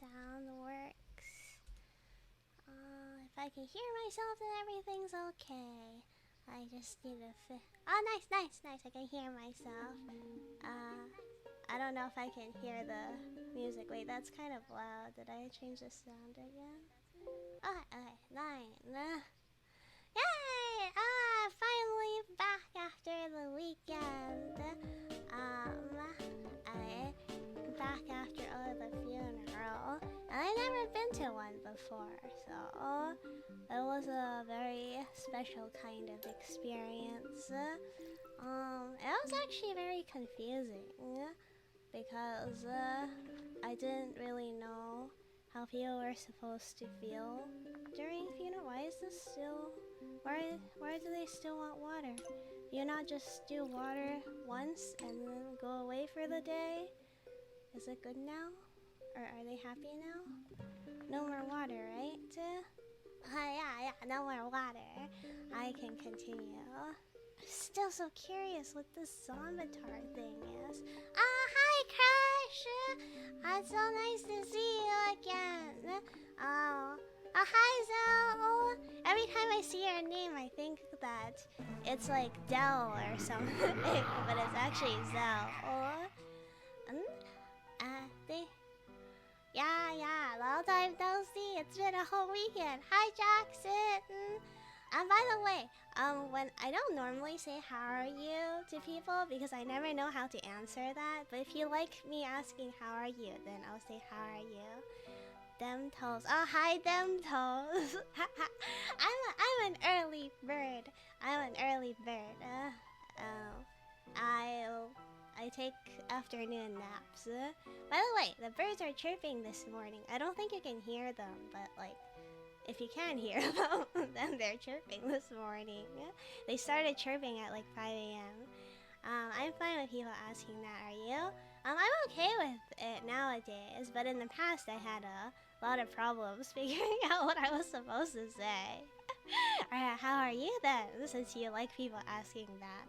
sound works. If I can hear myself, then everything's okay. I just need to oh, nice, nice, nice. I can hear myself. I don't know if I can hear the music. Wait, that's kind of loud. Did I change the sound again? Okay, 9. Yay! Finally back after the weekend. I'm back after the funeral. And I've never been to one before, so it was a very special kind of experience. It was actually very confusing because I didn't really know how people were supposed to feel during funeral. Why is this still? Why do they still want water? Do you not just do water once and then go away for the day? Is it good now? Or are they happy now? No more water, right? Yeah, no more water. I can continue. Still so curious what this Zombatar thing is. Hi, Crush! It's so nice to see you again. Hi, Zell! Every time I see your name, I think that it's like Dell or something, but it's actually Zell. Yeah, long time no see. It's been a whole weekend. Hi, Jackson! And by the way, when I don't normally say how are you to people because I never know how to answer that, but if you like me asking how are you, then I'll say how are you. Them toes. Oh, hi, them toes. I'm an early bird. I take afternoon naps. By the way, the birds are chirping this morning. I don't think you can hear them, but like, if you can hear them, then they're chirping this morning. They started chirping at like 5 a.m. I'm fine with people asking that, are you? I'm okay with it nowadays, but in the past I had a lot of problems figuring out what I was supposed to say. Alright, how are you then, since you like people asking that?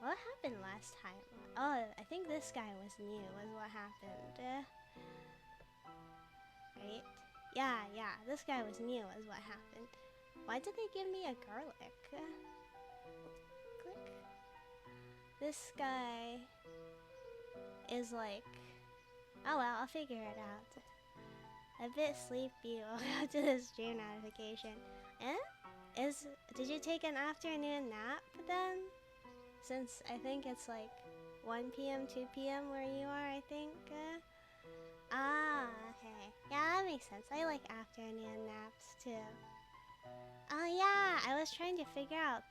What happened last time? Oh, I think this guy was new, was what happened. Right? Yeah, this guy was new, is what happened. Why did they give me a garlic? Click. This guy is like, oh well, I'll figure it out. A bit sleepy. We'll go to the stream notification. Did you take an afternoon nap then? Since I think it's like 1 p.m., 2 p.m. where you are, I think. Okay. Yeah, that makes sense. I like afternoon naps too. Oh yeah, I was trying to figure out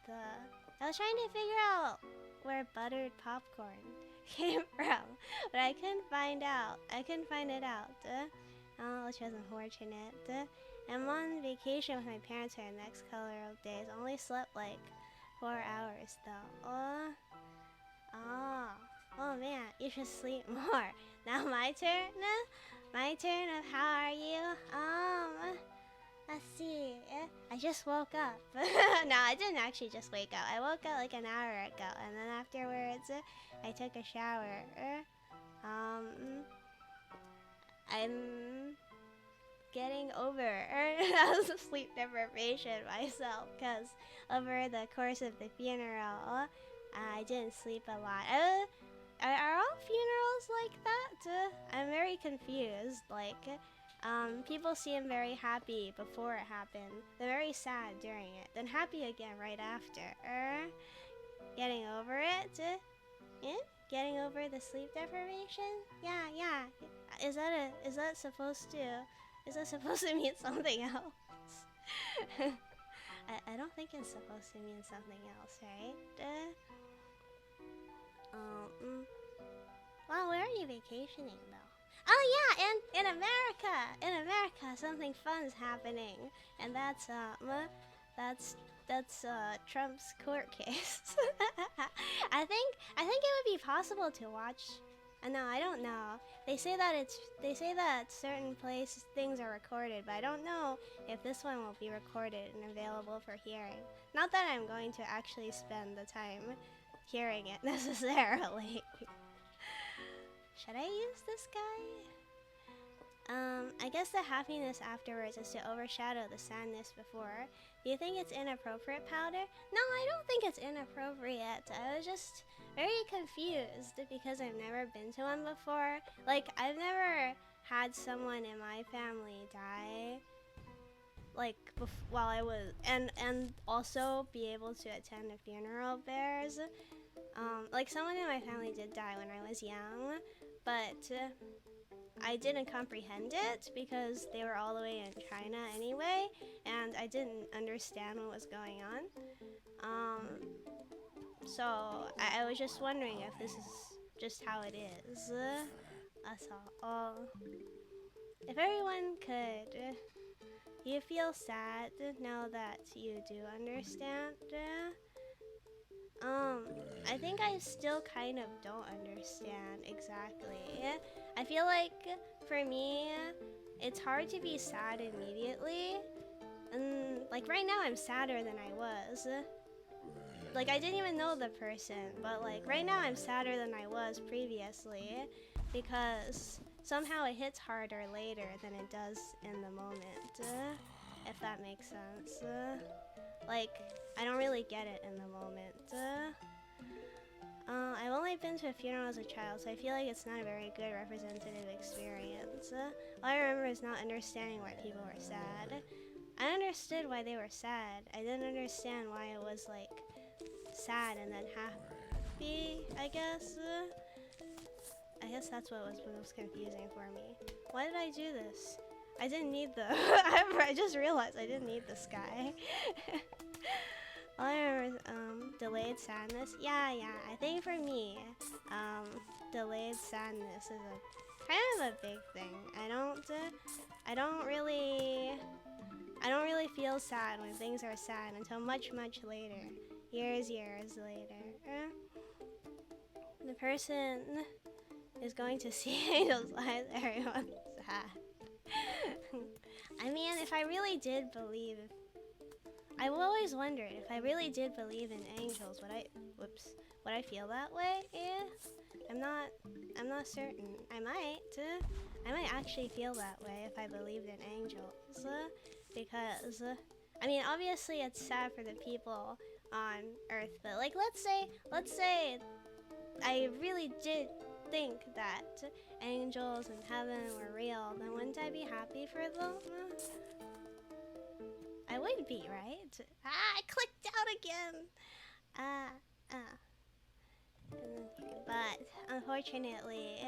where buttered popcorn came from, but I couldn't find it out. Which was unfortunate. I'm on vacation with my parents for the next couple of days. Only slept like 4 hours though. Oh man, you should sleep more. Now my turn? My turn of how are you? Let's see. I just woke up. No, I didn't actually just wake up. I woke up like an hour ago, and then afterwards, I took a shower. I'm getting over sleep deprivation myself, because over the course of the funeral, I didn't sleep a lot. Are all funerals like that? I'm very confused. Like, people seem very happy before it happened. They're very sad during it, then happy again right after. Getting over it? Getting over the sleep deprivation? Yeah. Is that supposed to mean something else? I don't think it's supposed to mean something else, right? Well, where are you vacationing though? Oh yeah, in America, something fun's happening, and that's Trump's court case. I think it would be possible to watch. No, I don't know. They say that certain things are recorded, but I don't know if this one will be recorded and available for hearing. Not that I'm going to actually spend the time hearing it necessarily. Should I use this guy? I guess the happiness afterwards is to overshadow the sadness before. Do you think it's inappropriate, Powder? No, I don't think it's inappropriate. I was just very confused because I've never been to one before. Like, I've never had someone in my family die. Like, while I was, and also be able to attend a funeral of theirs. Like, someone in my family did die when I was young, but I didn't comprehend it because they were all the way in China anyway, and I didn't understand what was going on. So I was just wondering if this is just how it is. That's all. If everyone could, you feel sad now that you do understand? I think I still kind of don't understand exactly. I feel like for me, it's hard to be sad immediately. And like right now I'm sadder than I was. Like I didn't even know the person, but like right now I'm sadder than I was previously because somehow it hits harder later than it does in the moment, if that makes sense. Like, I don't really get it in the moment. I've only been to a funeral as a child, so I feel like it's not a very good representative experience. All I remember is not understanding why people were sad. I understood why they were sad. I didn't understand why it was like sad and then happy, I guess. I guess that's what was most confusing for me. Why did I do this? I didn't need the... I just realized I didn't need this guy. All I remember is delayed sadness. Yeah, I think for me, delayed sadness is a kind of a big thing. I don't really feel sad when things are sad until much later. Years later. The person is going to see angel's eyes, everyone's sad. I mean, if I really did believe, I've always wondered if I really did believe in angels, would I feel that way? Yeah, I'm not certain. I might actually feel that way if I believed in angels, because, I mean, obviously it's sad for the people on Earth, but like, let's say I really did think that angels in heaven were real, then wouldn't I be happy for them? I would be, right? I clicked out again! But unfortunately,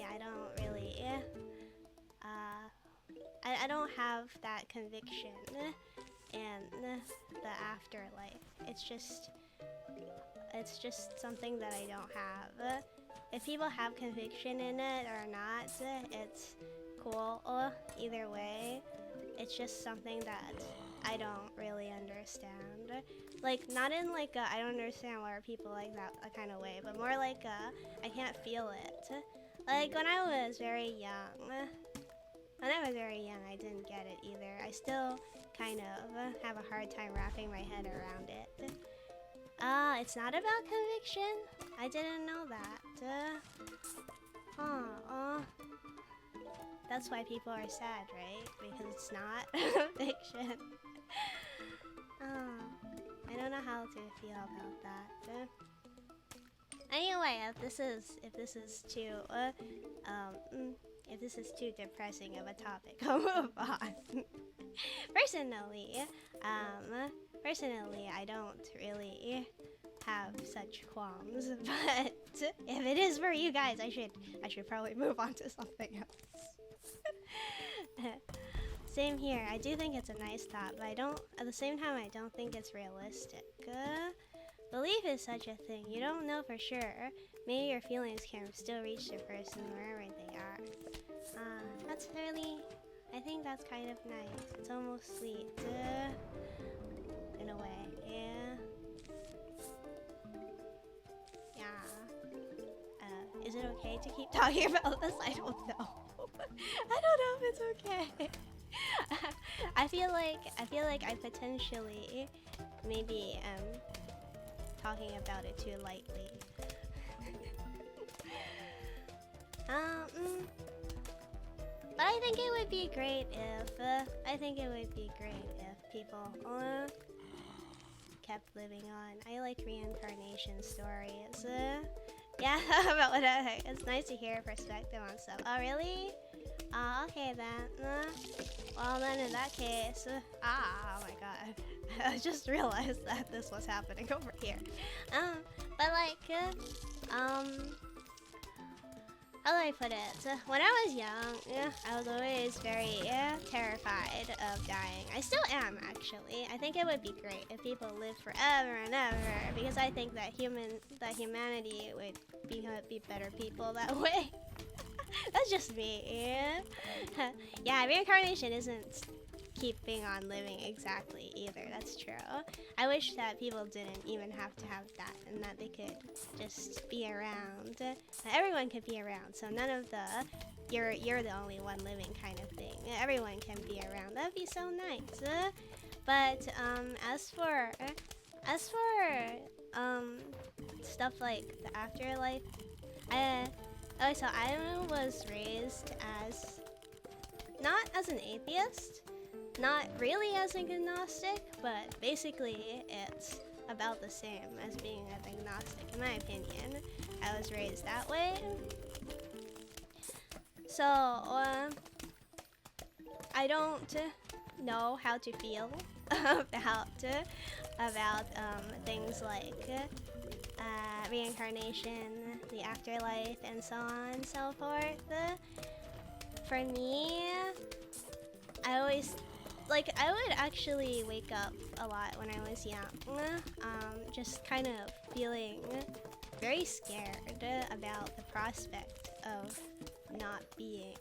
I don't really, I don't have that conviction in the afterlife. It's just something that I don't have. If people have conviction in it or not, it's cool either way. It's just something that I don't really understand. Like, not in like I don't understand why are people like that kind of way, but more like I can't feel it. Like when I was very young, I didn't get it either. I still kind of have a hard time wrapping my head around it. It's not about conviction? I didn't know that. That's why people are sad, right? Because it's not fiction. I don't know how to feel about that. Anyway, if this is too depressing of a topic, I'll move on. Personally, I don't really have such qualms, but if it is for you guys, I should probably move on to something else. Same here. I do think it's a nice thought, but at the same time, I don't think it's realistic. Belief is such a thing. You don't know for sure. Maybe your feelings can still reach the person wherever they are. I think that's kind of nice. It's almost sweet, in a way, yeah. Is it okay to keep talking about this? I don't know. I don't know if it's okay. I feel like I potentially maybe am talking about it too lightly. But I think it would be great if people kept living on. I like reincarnation stories. Yeah, about what it's nice to hear a perspective on stuff. Oh, really? Okay then. Well then, in that case, oh my god, I just realized that this was happening over here. But like, how do I put it? When I was young, I was always very terrified of dying. I still am, actually. I think it would be great if people lived forever and ever, because I think that humanity would be better people that way. That's just me. Yeah, reincarnation isn't keeping on living exactly either. That's true. I wish that people didn't even have to have that, and that they could just be around. Everyone could be around, so none of the you're the only one living kind of thing. Everyone can be around. That'd be so nice. But as for stuff like the afterlife, so I was raised as not as an atheist, not really as an agnostic, but basically it's about the same as being an agnostic, in my opinion. I was raised that way. So I don't know how to feel about things like reincarnation, the afterlife, and so on and so forth. For me, I would actually wake up a lot when I was young, just kind of feeling very scared about the prospect of not being.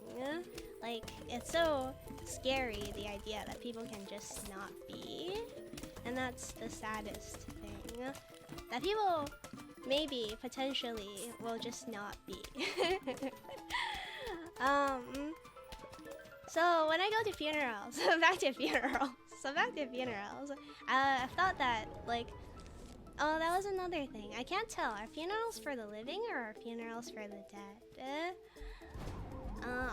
Like, it's so scary, the idea that people can just not be, and that's the saddest thing. That people maybe potentially will just not be. So when I go to funerals, back to funerals, I've thought that, like, oh, that was another thing. I can't tell. Are funerals for the living or are funerals for the dead?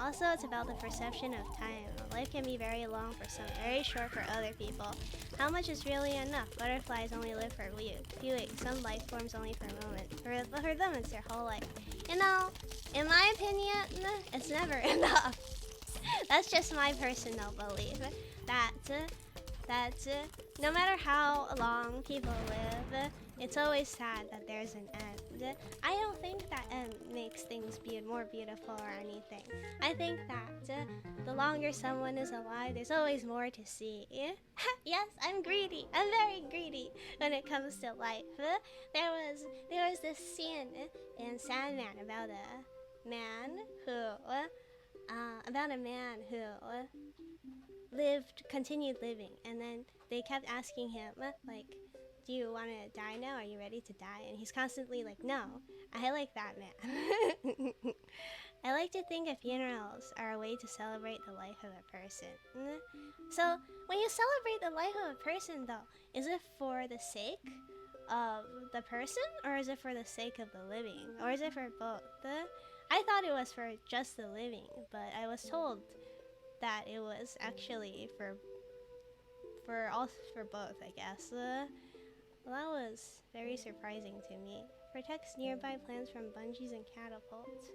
Also, it's about the perception of time. Life can be very long for some, very short for other people. How much is really enough? Butterflies only live for a few weeks. Some life forms only for a moment. For them, it's their whole life. You know, in my opinion, it's never enough. That's just my personal belief. That no matter how long people live, it's always sad that there's an end. I don't think that end makes things more beautiful or anything. I think that the longer someone is alive, there's always more to see. Yes, I'm greedy. I'm very greedy when it comes to life. There was this scene in Sandman about a man who continued living, and then they kept asking him, like, do you want to die now? Are you ready to die? And he's constantly like, no, I like that man. I like to think of funerals are a way to celebrate the life of a person. So when you celebrate the life of a person, though, is it for the sake of the person, or is it for the sake of the living, or is it for both? I thought it was for just the living, but I was told that it was actually for both, I guess. Well, that was very surprising to me. Protects nearby plants from bungees and catapults.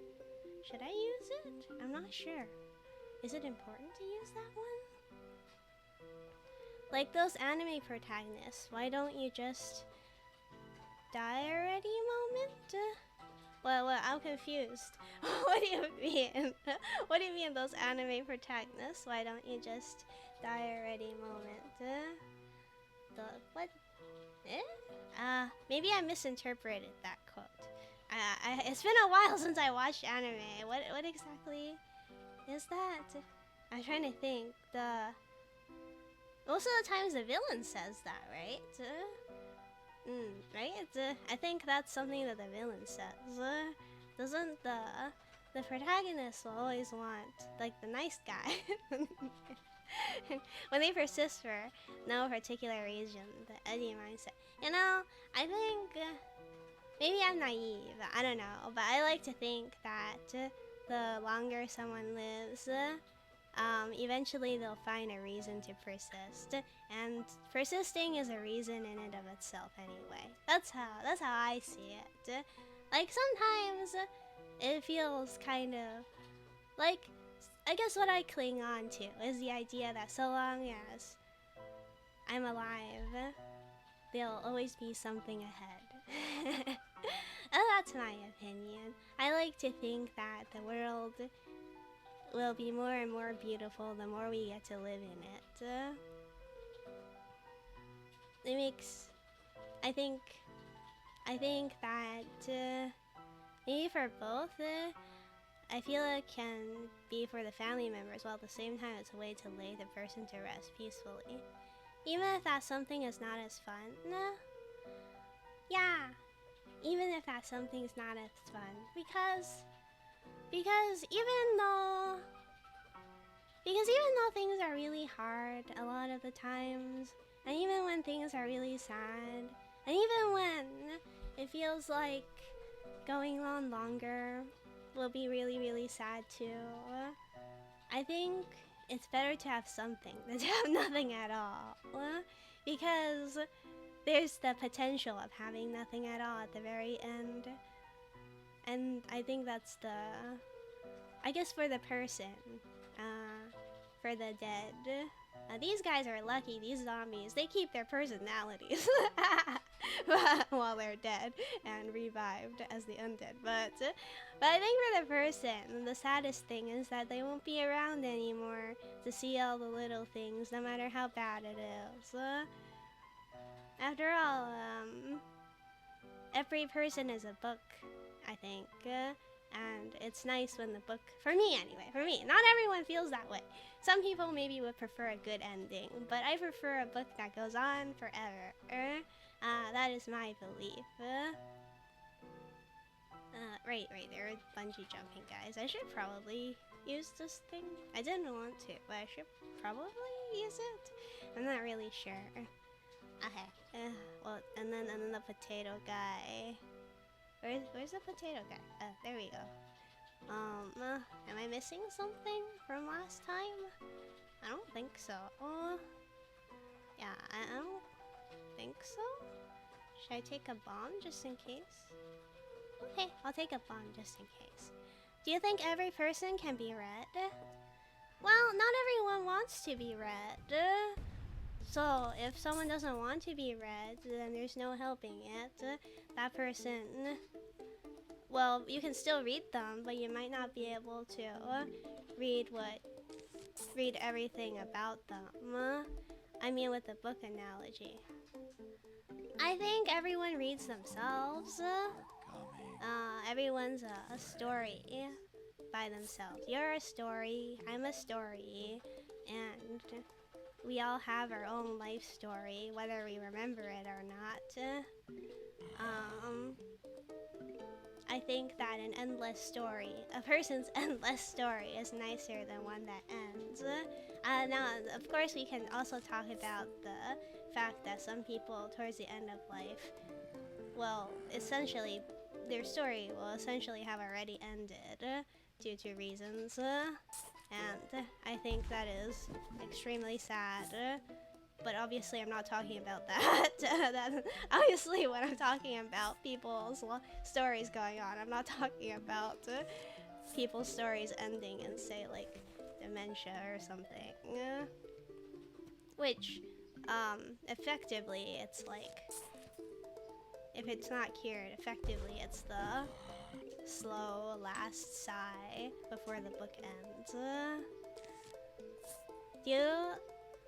Should I use it? I'm not sure. Is it important to use that one? Like those anime protagonists, why don't you just die already moment? Well, I'm confused. What do you mean? What do you mean those anime protagonists? Why don't you just die already moment? What? Maybe I misinterpreted that quote. It's been a while since I watched anime. What exactly is that? I'm trying to think. Most of the times the villain says that, right? Right? I think that's something that the villain says. Doesn't the protagonist will always want, like, the nice guy. When they persist for no particular reason, the Eddie mindset. You know, I think maybe I'm naive. I don't know, but I like to think that the longer someone lives, eventually they'll find a reason to persist, and persisting is a reason in and of itself anyway. That's how I see it. Like, sometimes it feels kind of like, I guess what I cling on to is the idea that so long as I'm alive, there'll always be something ahead. And that's my opinion. I like to think that the world will be more and more beautiful the more we get to live in it. It makes... I think that maybe for both, I feel it can be for the family members, while at the same time it's a way to lay the person to rest peacefully. Even if that something is not as fun. Yeah, even if that something's not as fun. Because even though things are really hard a lot of the times, and even when things are really sad, and even when it feels like going on longer will be really, really sad too, I think it's better to have something than to have nothing at all. Because there's the potential of having nothing at all at the very end. And I think that's I guess for the person, for the dead, these guys are lucky, these zombies, they keep their personalities while they're dead and revived as the undead. But I think for the person, the saddest thing is that they won't be around anymore to see all the little things, no matter how bad it is. After all, every person is a book, I think. And it's nice when the book, for me anyway, not everyone feels that way. Some people maybe would prefer a good ending, but I prefer a book that goes on forever. That is my belief. Right, there are bungee jumping guys. I should probably use this thing. I didn't want to, but I should probably use it. I'm not really sure. Okay, well, and then the potato guy. Where's the potato guy? There we go. Am I missing something from last time? I don't think so. Yeah, I don't think so. Should I take a bomb just in case? Okay, I'll take a bomb just in case. Do you think every person can be read? Well, not everyone wants to be read. So, if someone doesn't want to be read, then there's no helping it. That person... Well, you can still read them, but you might not be able to read everything about them. I mean, with the book analogy. I think everyone reads themselves. Everyone's a story by themselves. You're a story, I'm a story, and we all have our own life story, whether we remember it or not. I think that an endless story, a person's endless story, is nicer than one that ends. Now, of course, we can also talk about the fact that some people, towards the end of life, well, essentially, their story will essentially have already ended due to reasons. And I think that is extremely sad. But obviously I'm not talking about that. Obviously when I'm talking about people's stories going on, I'm not talking about people's stories ending in, say, like, dementia or something. Which, effectively, it's like, if it's not cured, effectively it's the slow last sigh before the book ends. Do you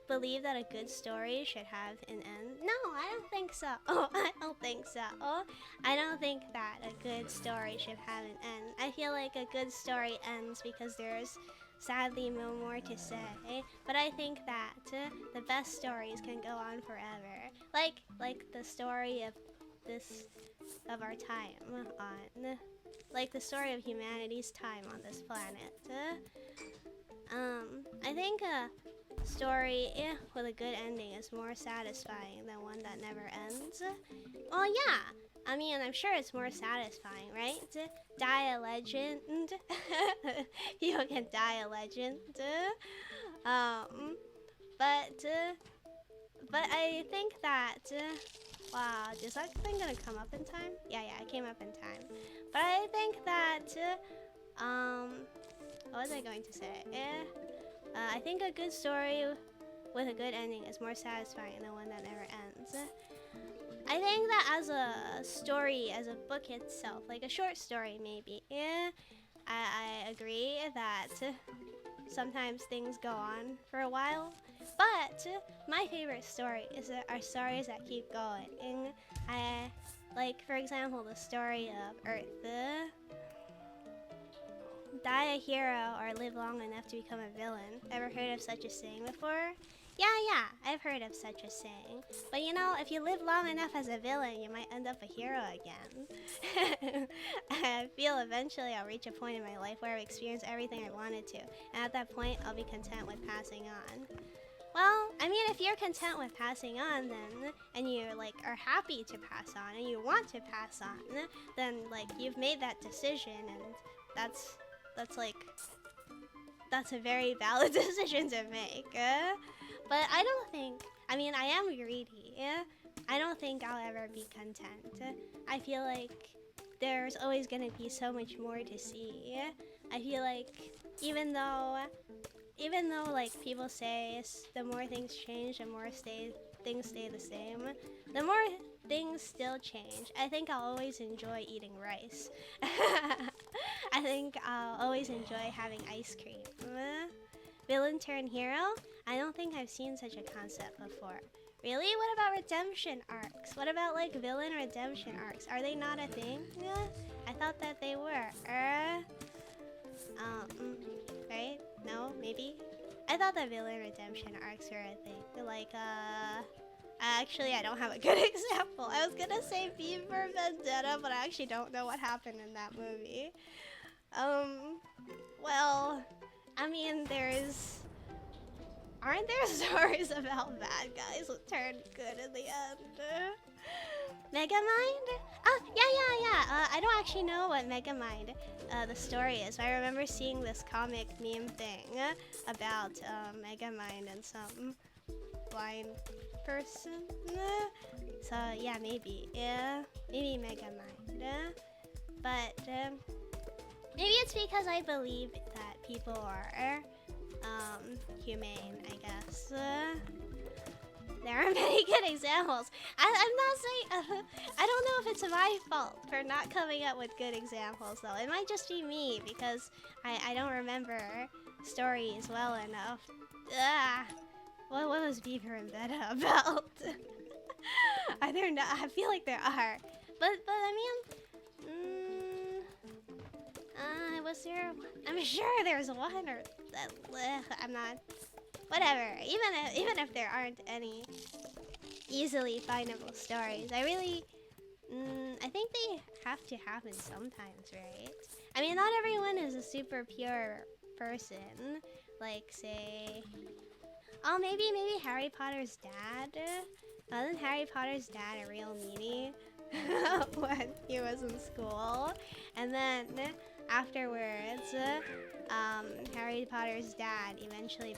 believe that a good story should have an end? No, I don't think so. I don't think so. I don't think that a good story should have an end. I feel like a good story ends because there's sadly no more to say. But I think that the best stories can go on forever. Like the story of our time on, like the story of humanity's time on this planet. I think a story with a good ending is more satisfying than one that never ends. Well, yeah, I mean, I'm sure it's more satisfying, right? Die a legend. You can die a legend. Um, but I think that wow, is that thing gonna come up in time? Yeah, it came up in time. But I think that what was I going to say? I think a good story with a good ending is more satisfying than one that never ends. I think that as a story, as a book itself, like a short story maybe, I agree that sometimes things go on for a while. But my favorite stories are stories that keep going. Like, for example, the story of Earth. Die a hero or live long enough to become a villain. Ever heard of such a saying before? Yeah, I've heard of such a saying. But you know, if you live long enough as a villain, you might end up a hero again. I feel eventually I'll reach a point in my life where I've experienced everything I wanted to. And at that point, I'll be content with passing on. Well, I mean, if you're content with passing on, then, and you like are happy to pass on, and you want to pass on, then like you've made that decision, and that's a very valid decision to make. But I don't think, I mean, I am greedy. I don't think I'll ever be content. I feel like there's always gonna be so much more to see. I feel like even though like people say the more things change, the more things stay the same, the more things still change. I think I'll always enjoy eating rice. I think I'll always enjoy having ice cream. Villain turn hero? I don't think I've seen such a concept before. Really? What about redemption arcs? What about like villain redemption arcs? Are they not a thing? I thought that they were. Right? No? Maybe? I thought that villain redemption arcs were a thing. Like, actually, I don't have a good example. I was gonna say V for Vendetta, but I actually don't know what happened in that movie. Well, I mean, aren't there stories about bad guys who turn good in the end? Megamind? Oh, yeah. I don't actually know what Megamind, the story is. I remember seeing this comic meme thing about Megamind and some blind person. So yeah, maybe. Maybe Megamind. But maybe it's because I believe that people are humane, I guess. There are many good examples. I'm not saying, I don't know if it's my fault for not coming up with good examples though. It might just be me because I don't remember stories well enough. What was Beaver and Betta about? Are there not? I feel like there are. But I mean, was there? I'm sure there's one or I'm not. Whatever. Even if there aren't any easily findable stories, I think they have to happen sometimes, right? I mean, not everyone is a super pure person. Like, say, oh, maybe Harry Potter's dad. Wasn't Harry Potter's dad a real meanie when he was in school? And then afterwards, Harry Potter's dad eventually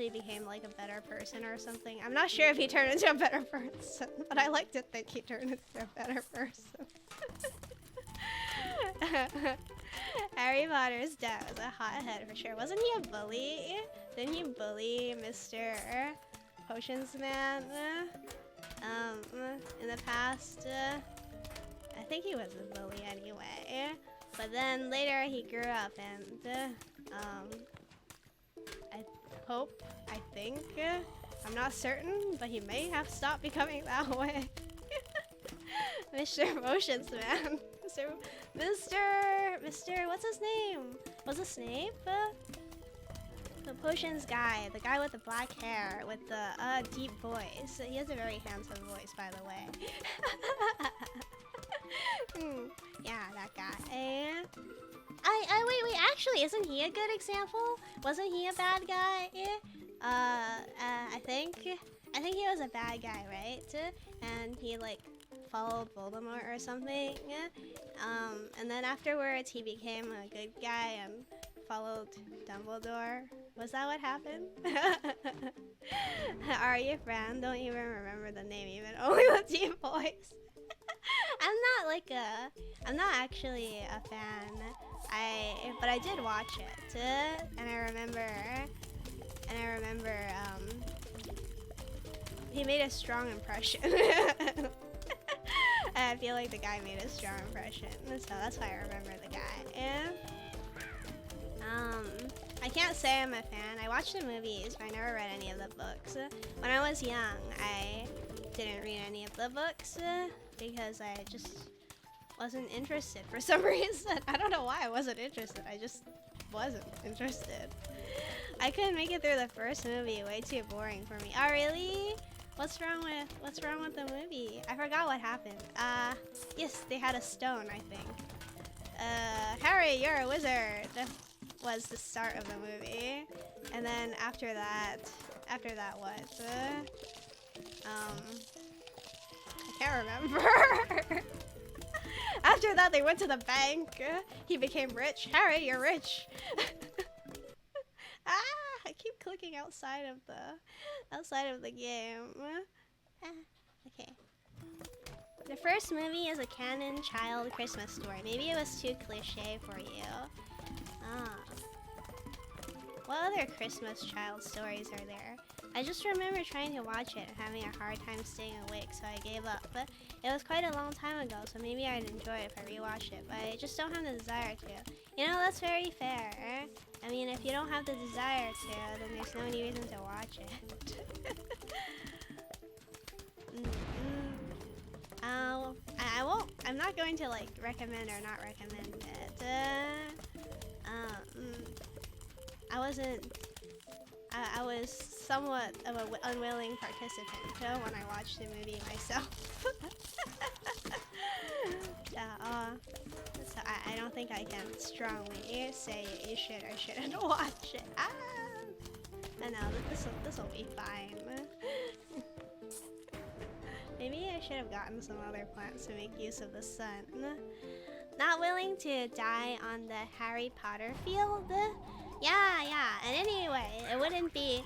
became like a better person or something. I'm not sure if he turned into a better person, but I like to think he turned into a better person. Harry Potter's dad was a hothead for sure. Wasn't he a bully? Didn't he bully Mr. Potions Man? In the past, I think he was a bully anyway. But then later he grew up and I think, I'm not certain, but he may have stopped becoming that way. Mr. Potions Man. Mr. What's his name? Was it Snape? The potions guy, the guy with the black hair, with the deep voice. He has a very handsome voice, by the way. Yeah, that guy. Wait, actually, isn't he a good example? Wasn't he a bad guy? I think. I think he was a bad guy, right? And he like followed Voldemort or something. And then afterwards he became a good guy and followed Dumbledore. Was that what happened? Are you friend? Don't even remember the name even. Only the deep voice. I'm not actually a fan. But I did watch it, and I remember, he made a strong impression. I feel like the guy made a strong impression, so that's why I remember the guy. And I can't say I'm a fan. I watched the movies, but I never read any of the books. When I was young, I didn't read any of the books because I just wasn't interested for some reason. I don't know why I wasn't interested. I just wasn't interested. I couldn't make it through the first movie. Way too boring for me. Oh really? What's wrong with the movie? I forgot what happened. Yes, they had a stone, I think. Harry, you're a wizard was the start of the movie. And then after that what? I can't remember. After that, they went to the bank. He became rich. Harry, you're rich. I keep clicking outside of the game. Okay. The first movie is a canon child Christmas story. Maybe it was too cliche for you. What other Christmas child stories are there? I just remember trying to watch it and having a hard time staying awake, so I gave up. But it was quite a long time ago, so maybe I'd enjoy it if I rewatch it, but I just don't have the desire to. You know, that's very fair. I mean, if you don't have the desire to, then there's no reason to watch it. I'm not going to like recommend or not recommend it. I was somewhat of an unwilling participant when I watched the movie myself. So I don't think I can strongly say you should or shouldn't watch it. I know, this will be fine. Maybe I should have gotten some other plants to make use of the sun. Not willing to die on the Harry Potter field? Yeah. And anyway, it wouldn't be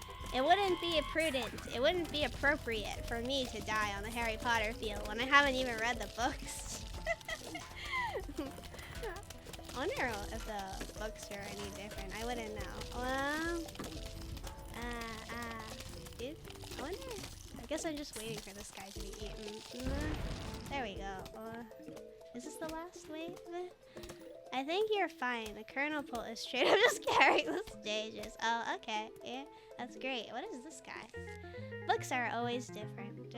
prudent. It wouldn't be appropriate for me to die on the Harry Potter field when I haven't even read the books. I wonder if the books are any different. I wouldn't know. Dude, I wonder. I guess I'm just waiting for this guy to be eaten. There we go. Is this the last wave? I think you're fine. The Colonel pull is straight up just carrying the stages. Oh, okay. Yeah, that's great. What is this guy? Books are always different.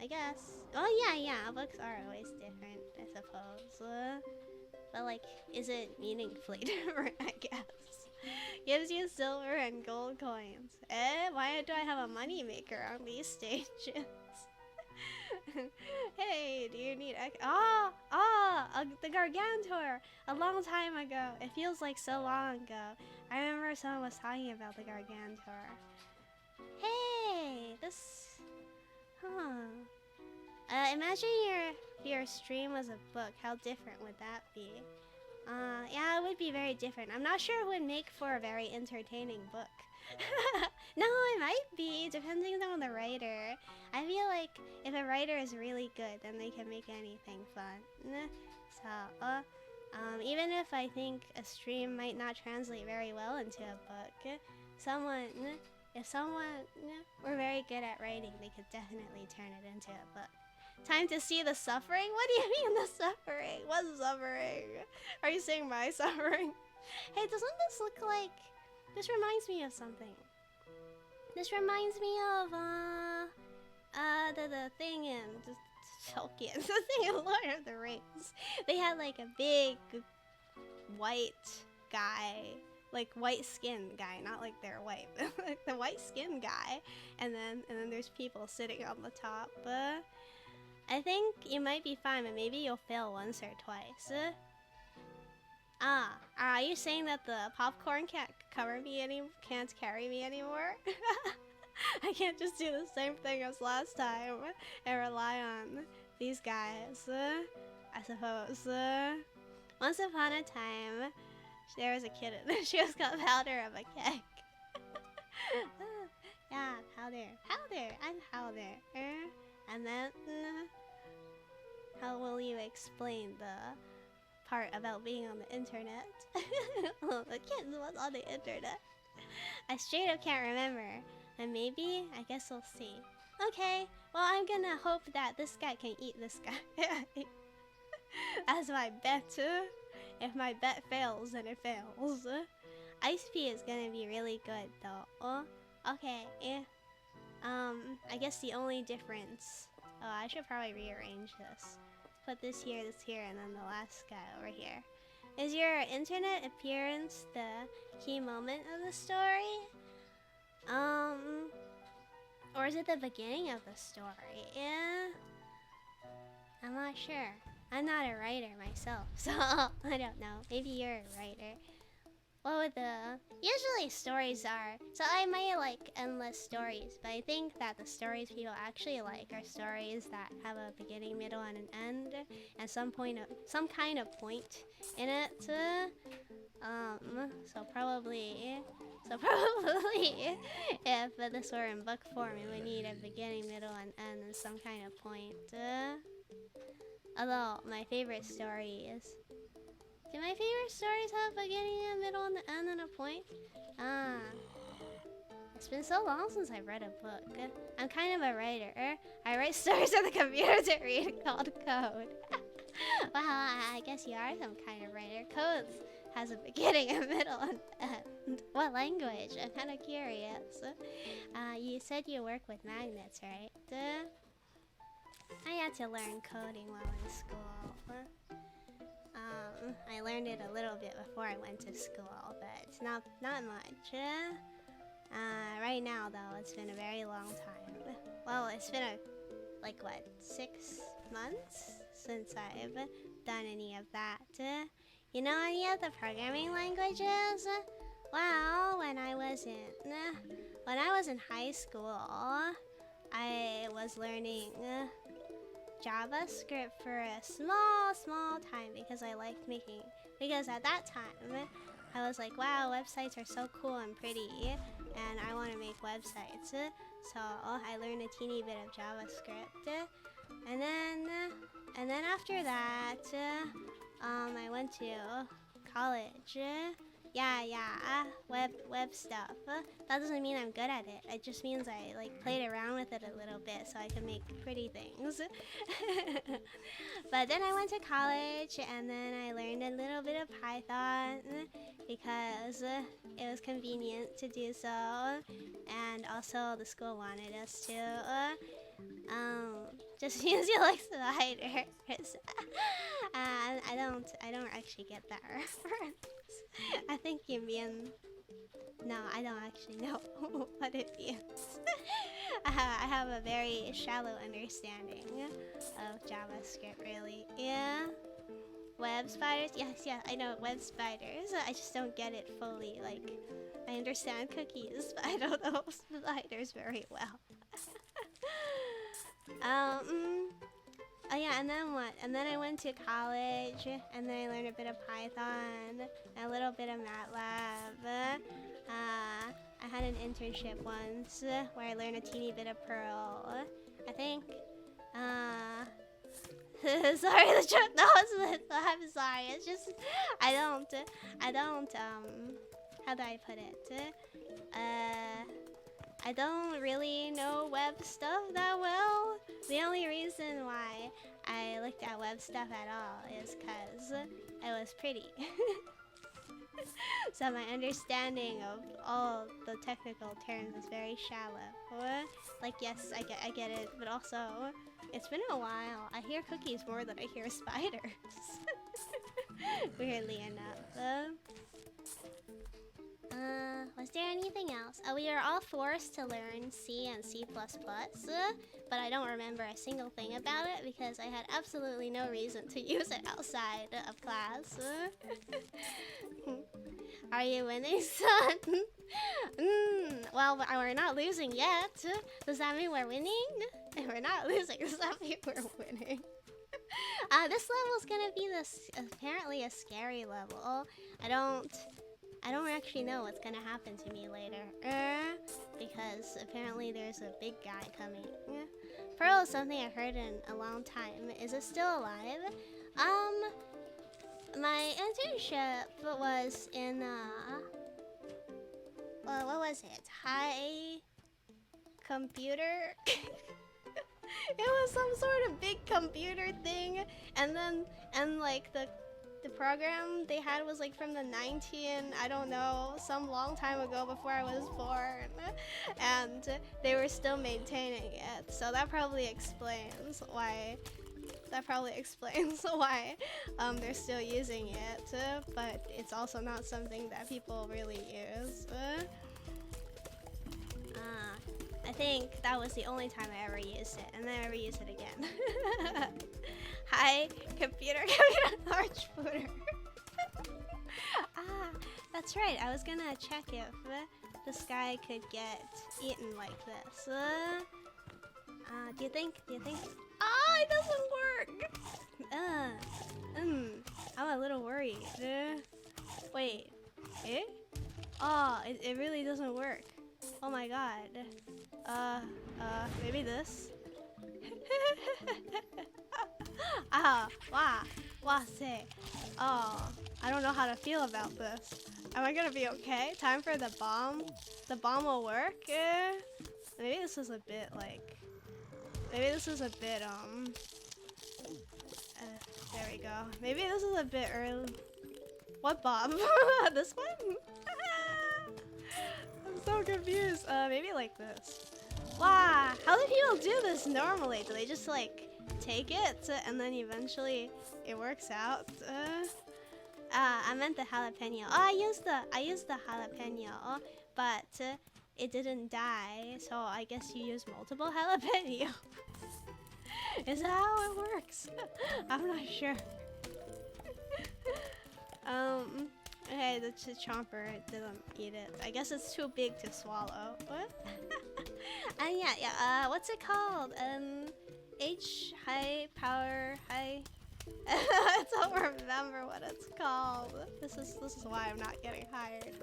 I guess. Oh, yeah. Books are always different, I suppose. But, like, is it meaningfully different, I guess? Gives you silver and gold coins. Why do I have a money maker on these stages? Hey, do you need the Gargantor! A long time ago. It feels like so long ago. I remember someone was talking about the Gargantor. Hey, this... imagine your stream was a book. How different would that be? Yeah, it would be very different. I'm not sure it would make for a very entertaining book. No, it might be, depending on the writer. I feel like if a writer is really good, then they can make anything fun. So, even if I think a stream might not translate very well into a book, if someone were very good at writing, they could definitely turn it into a book. Time to see the suffering? What do you mean the suffering? What suffering? Are you saying my suffering? Hey, doesn't this look like... This reminds me of something. This reminds me of, the thing in Tolkien. The thing in Lord of the Rings. They had like a big white guy. Like white skinned guy, not like they're white. Like the white skinned guy. And then there's people sitting on the top. I think you might be fine, but maybe you'll fail once or twice. Are you saying that the popcorn can't carry me anymore? I can't just do the same thing as last time and rely on these guys, I suppose. Once upon a time, there was a kitten. She was called Powder of a Cake. Yeah, Powder. I'm Powder. And then, how will you explain the part about being on the internet? Well, the kitten was on the internet. I straight up can't remember. And maybe, I guess we'll see. Okay, well, I'm gonna hope that this guy can eat this guy. That's my bet. If my bet fails, then it fails. Ice Pea is gonna be really good, though. Okay. I guess the only difference... Oh, I should probably rearrange this. Put this here, and then the last guy over here. Is your internet appearance the key moment of the story? Or is it the beginning of the story? Yeah. I'm not sure. I'm not a writer myself, so I don't know. Maybe you're a writer. What would the... Usually stories are... So I might like endless stories, but I think that the stories people actually like are stories that have a beginning, middle, and an end, and some kind of point in it. So probably if this were in book form, it would need a beginning, middle, and end, and some kind of point. Although my favorite stories... Do my favorite stories have a beginning, a middle, and an end, and a point? It's been so long since I've read a book. I'm kind of a writer. I write stories on the computer to read called code. Well, I guess you are some kind of writer. Code has a beginning, a middle, and end. What language? I'm kind of curious. You said you work with magnets, right? I had to learn coding while in school. I learned it a little bit before I went to school, but not much. Right now, though, it's been a very long time. Well, it's been 6 months since I've done any of that. You know any of the programming languages? Well, when I was in high school, I was learning JavaScript for a small time because I liked making... Because at that time, I was like, wow, websites are so cool and pretty, and I want to make websites. So I learned a teeny bit of JavaScript, and then after that, I went to college. Yeah, web stuff. That doesn't mean I'm good at it. It just means I played around with it a little bit so I could make pretty things. But then I went to college and then I learned a little bit of Python because it was convenient to do so, and also the school wanted us to. Just means you like spiders. I don't actually get that reference. I think you mean... No, I don't actually know what it means. I have a very shallow understanding of JavaScript, really. Yeah. Web spiders? Yes, I know web spiders. I just don't get it fully. I understand cookies, but I don't know spiders very well. Oh yeah, and then what? And then I went to college, and then I learned a bit of Python, and a little bit of MATLAB. I had an internship once where I learned a teeny bit of Perl. I think, sorry, the joke, I'm sorry, it's just, I don't, how do I put it? I don't really know web stuff that well. The only reason why I looked at web stuff at all is because it was pretty. So my understanding of all the technical terms is very shallow. Yes, I get it, but also, it's been a while. I hear cookies more than I hear spiders. Weirdly enough. Was there anything else? We are all forced to learn C and C++, but I don't remember a single thing about it because I had absolutely no reason to use it outside of class. Are you winning, son? Well, we're not losing yet. Does that mean we're winning? If we're not losing, does that mean we're winning? This level's gonna be apparently a scary level. I don't actually know what's gonna happen to me later. Because apparently there's a big guy coming. Pearl is something I've heard in a long time. Is it still alive? My internship was in well, what was it? High computer? It was some sort of big computer thing, and like the program they had was like from the I don't know, some long time ago before I was born, and they were still maintaining it. So that probably explains why. They're still using it, but it's also not something that people really use. I think that was the only time I ever used it, and then I never used it again. Hi, computer large footer. That's right. I was gonna check if this guy could get eaten like this. Do you think? It doesn't work. I'm a little worried. Wait. Eh? It really doesn't work. Oh my god. Maybe this? Say. I don't know how to feel about this. Am I gonna be okay? Time for the bomb? The bomb will work? Maybe this is a bit like... there we go. Maybe this is a bit early. What bomb? This one? I'm so confused. Maybe like this. Wow, how do people do this normally? Do they just like take it and then eventually it works out? I meant the jalapeno. I used the jalapeno, but it didn't die. So I guess you use multiple jalapeno. Is that how it works? I'm not sure. Okay, the chomper didn't eat it. I guess it's too big to swallow. What? What's it called? High power, high... I don't remember what it's called. This is why I'm not getting hired.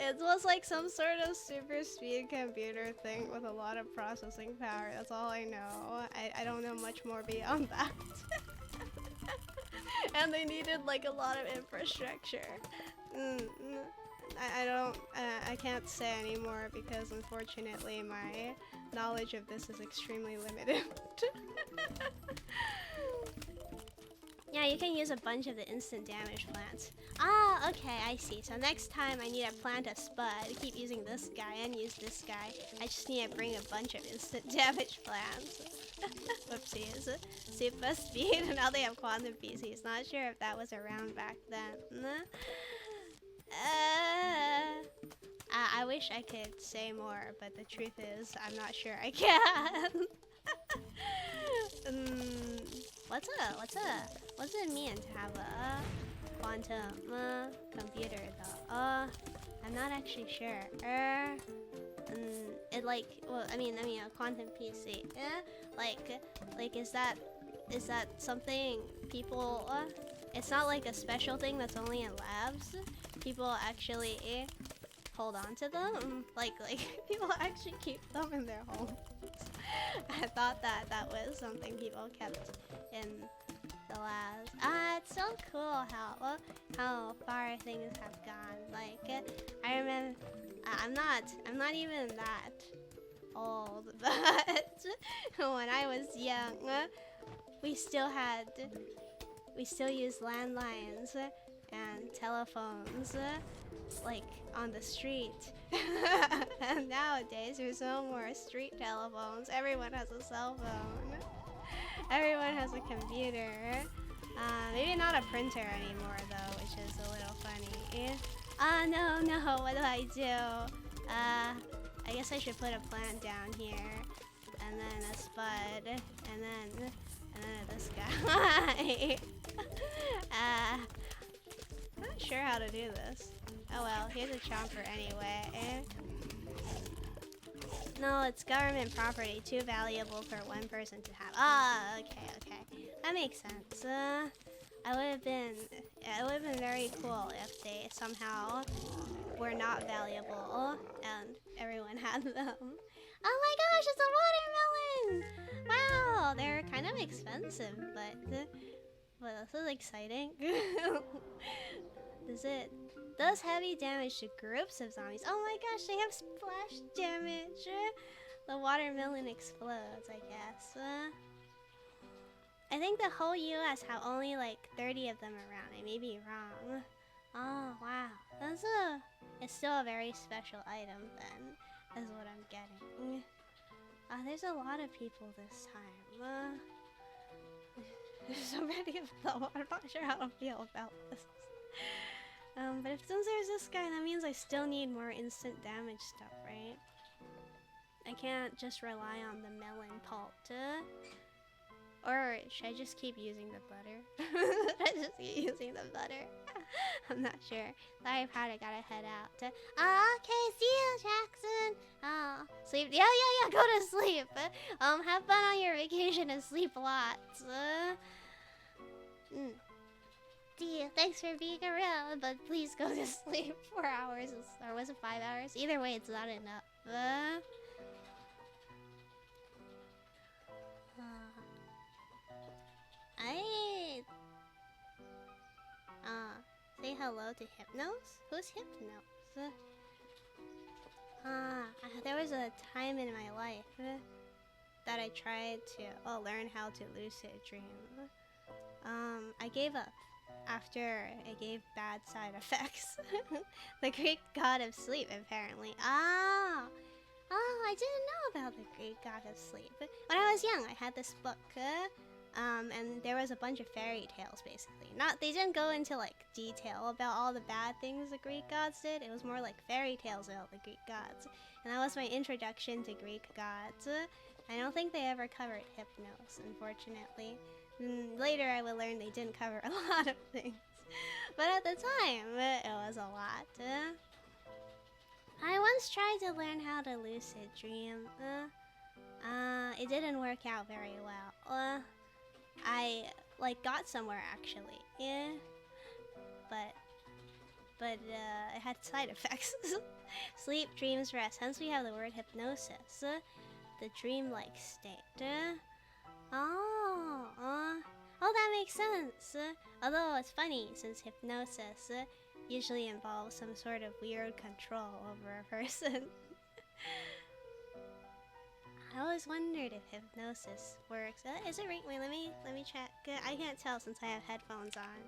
It was like some sort of super speed computer thing with a lot of processing power. That's all I know. I don't know much more beyond that. And they needed like a lot of infrastructure. I can't say anymore because unfortunately my knowledge of this is extremely limited. Yeah, you can use a bunch of the instant damage plants. Okay, I see. So next time I need to plant a spud, keep using this guy and use this guy. I just need to bring a bunch of instant damage plants. Whoopsies. Super speed, and now they have quantum PCs. Not sure if that was around back then. I wish I could say more, but the truth is, I'm not sure I can. What's it mean to have a quantum computer though? I'm not actually sure. It like, well, I mean a quantum PC. Like is that something people? It's not like a special thing that's only in labs. People actually hold on to them. Like people actually keep them in their homes. I thought that was something people kept in the labs. It's so cool how far things have gone. Like I remember, I'm not even that old, but when I was young, we still used landlines and telephones like on the street. And nowadays there's no more street telephones. Everyone has a cell phone. Everyone has a computer. Maybe not a printer anymore though, which is a little funny. No, what do I do? I guess I should put a plant down here, and then a spud, and then this guy. Not sure how to do this. Oh well, here's a chomper anyway. No, it's government property, too valuable for one person to have. Ah, okay. That makes sense. It would have been very cool if they somehow were not valuable and everyone had them. Oh my gosh, it's a watermelon! Wow, they're kind of expensive, but this is exciting. Does heavy damage to groups of zombies. Oh my gosh, they have splash damage. The watermelon explodes, I guess. I think the whole US have only like 30 of them around. I may be wrong. Oh wow, it's still a very special item then, is what I'm getting. There's a lot of people this time. There's so many of them. I'm not sure how to feel about this. But since there's this guy, that means I still need more instant damage stuff, right? I can't just rely on the melon pulp. Or should I just keep using the butter? I just keep using the butter. I'm not sure. Sorry, I gotta head out. Okay, see you, Jackson. Sleep. Yeah. Go to sleep. Have fun on your vacation and sleep lots. See you. Thanks for being around, but please go to sleep. 4 hours, or was it 5 hours? Either way, it's not enough. Say hello to Hypnos? Who's Hypnos? There was a time in my life that I tried to learn how to lucid dream. I gave up after it gave bad side effects. The Greek god of sleep, apparently. I didn't know about the Greek god of sleep. When I was young, I had this book, and there was a bunch of fairy tales, basically. They didn't go into like detail about all the bad things the Greek gods did. It was more like fairy tales about the Greek gods, and that was my introduction to Greek gods. I don't think they ever covered Hypnos, unfortunately. Later, I would learn they didn't cover a lot of things, but at the time, it was a lot. I once tried to learn how to lucid dream. It didn't work out very well. I got somewhere actually, but it had side effects. Sleep, dreams, rest. Hence we have the word hypnosis, the dream-like state. Oh, that makes sense. Although it's funny since hypnosis usually involves some sort of weird control over a person. I always wondered if hypnosis works. Is it right? Wait, let me check. I can't tell since I have headphones on.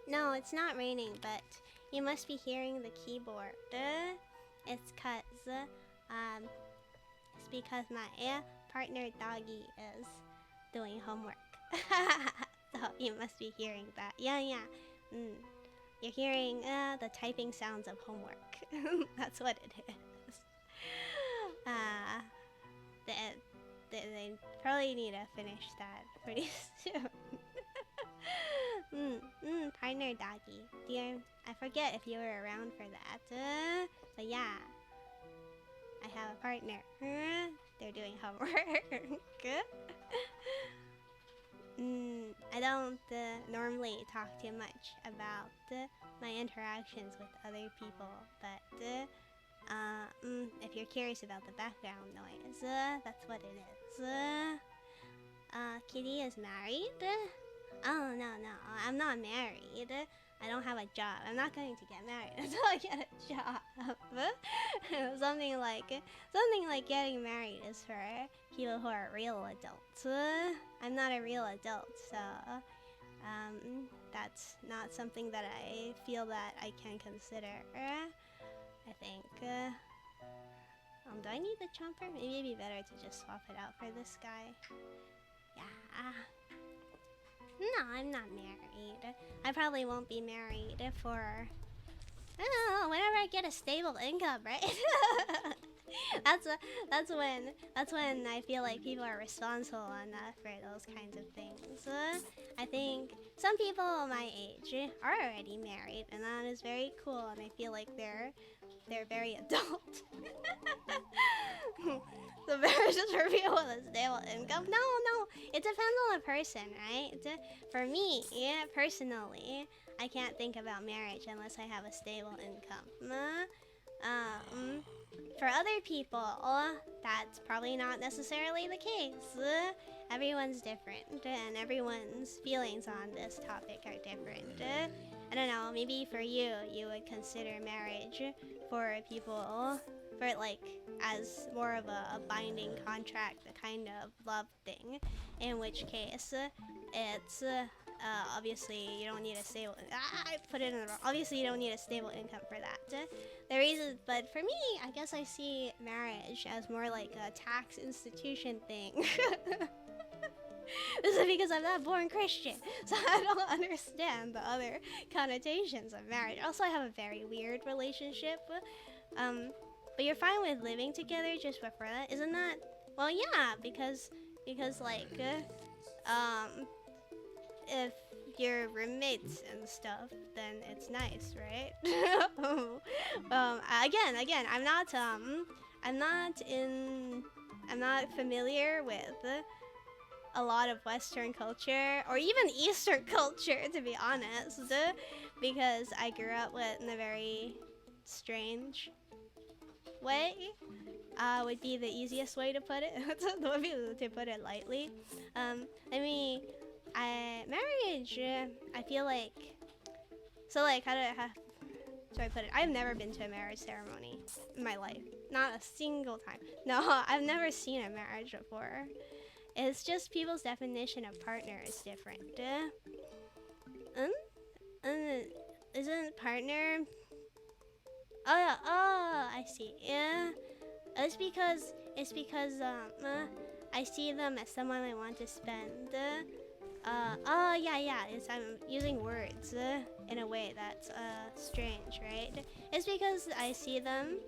No, it's not raining, but you must be hearing the keyboard. It's because my partner doggy is doing homework. So you must be hearing that. Yeah. You're hearing the typing sounds of homework. That's what it is. They probably need to finish that pretty soon. Partner doggy. Dear, I forget if you were around for that. But yeah, I have a partner. They're doing homework. I don't normally talk too much about my interactions with other people, but if you're curious about the background noise, that's what it is. Kitty is married? Oh, no, I'm not married. I don't have a job. I'm not going to get married until I get a job. Something like getting married is for people who are real adults. I'm not a real adult, so that's not something that I feel that I can consider. I think. Do I need the chomper? Maybe it'd be better to just swap it out for this guy. Yeah. No, I'm not married. I probably won't be married for... I don't know, whenever I get a stable income, right? that's when I feel like people are responsible enough for those kinds of things. I think some people my age are already married, and that is very cool, and I feel like they're very adult. The marriage is for people with a stable income. No, it depends on the person, right? For me, personally, I can't think about marriage unless I have a stable income. For other people, that's probably not necessarily the case. Everyone's different, and everyone's feelings on this topic are different. I don't know, maybe for you, you would consider marriage for people, for like, as more of a binding contract, a kind of love thing, in which case, it's, obviously you don't need a stable, I put it in the wrong, obviously you don't need a stable income for that. The reason, but for me, I guess I see marriage as more like a tax institution thing. This is because I'm not born Christian, so I don't understand the other connotations of marriage. Also, I have a very weird relationship. But you're fine with living together just before that, isn't that? Well, yeah, because like, if you're roommates and stuff, then it's nice, right? Again, I'm not familiar with a lot of Western culture or even Eastern culture, to be honest, because I grew up in a very strange way. Would be the easiest way to put it. To put it lightly. Marriage, I feel like, so like, how do I put it? I've never been to a marriage ceremony in my life. Not a single time. No, I've never seen a marriage before. It's just people's definition of partner is different. Isn't partner... Oh, I see. Yeah. It's because I see them as someone I want to spend. I'm using words in a way that's strange, right? It's because I see them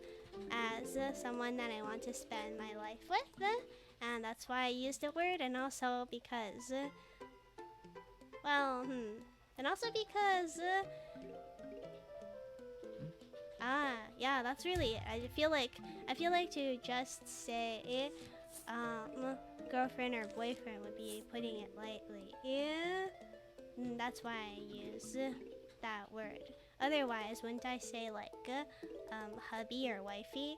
as someone that I want to spend my life with, and that's why I use the word, and also because, yeah, that's really it. I feel like to just say girlfriend or boyfriend would be putting it lightly. Yeah, that's why I use that word. Otherwise, wouldn't I say like hubby or wifey?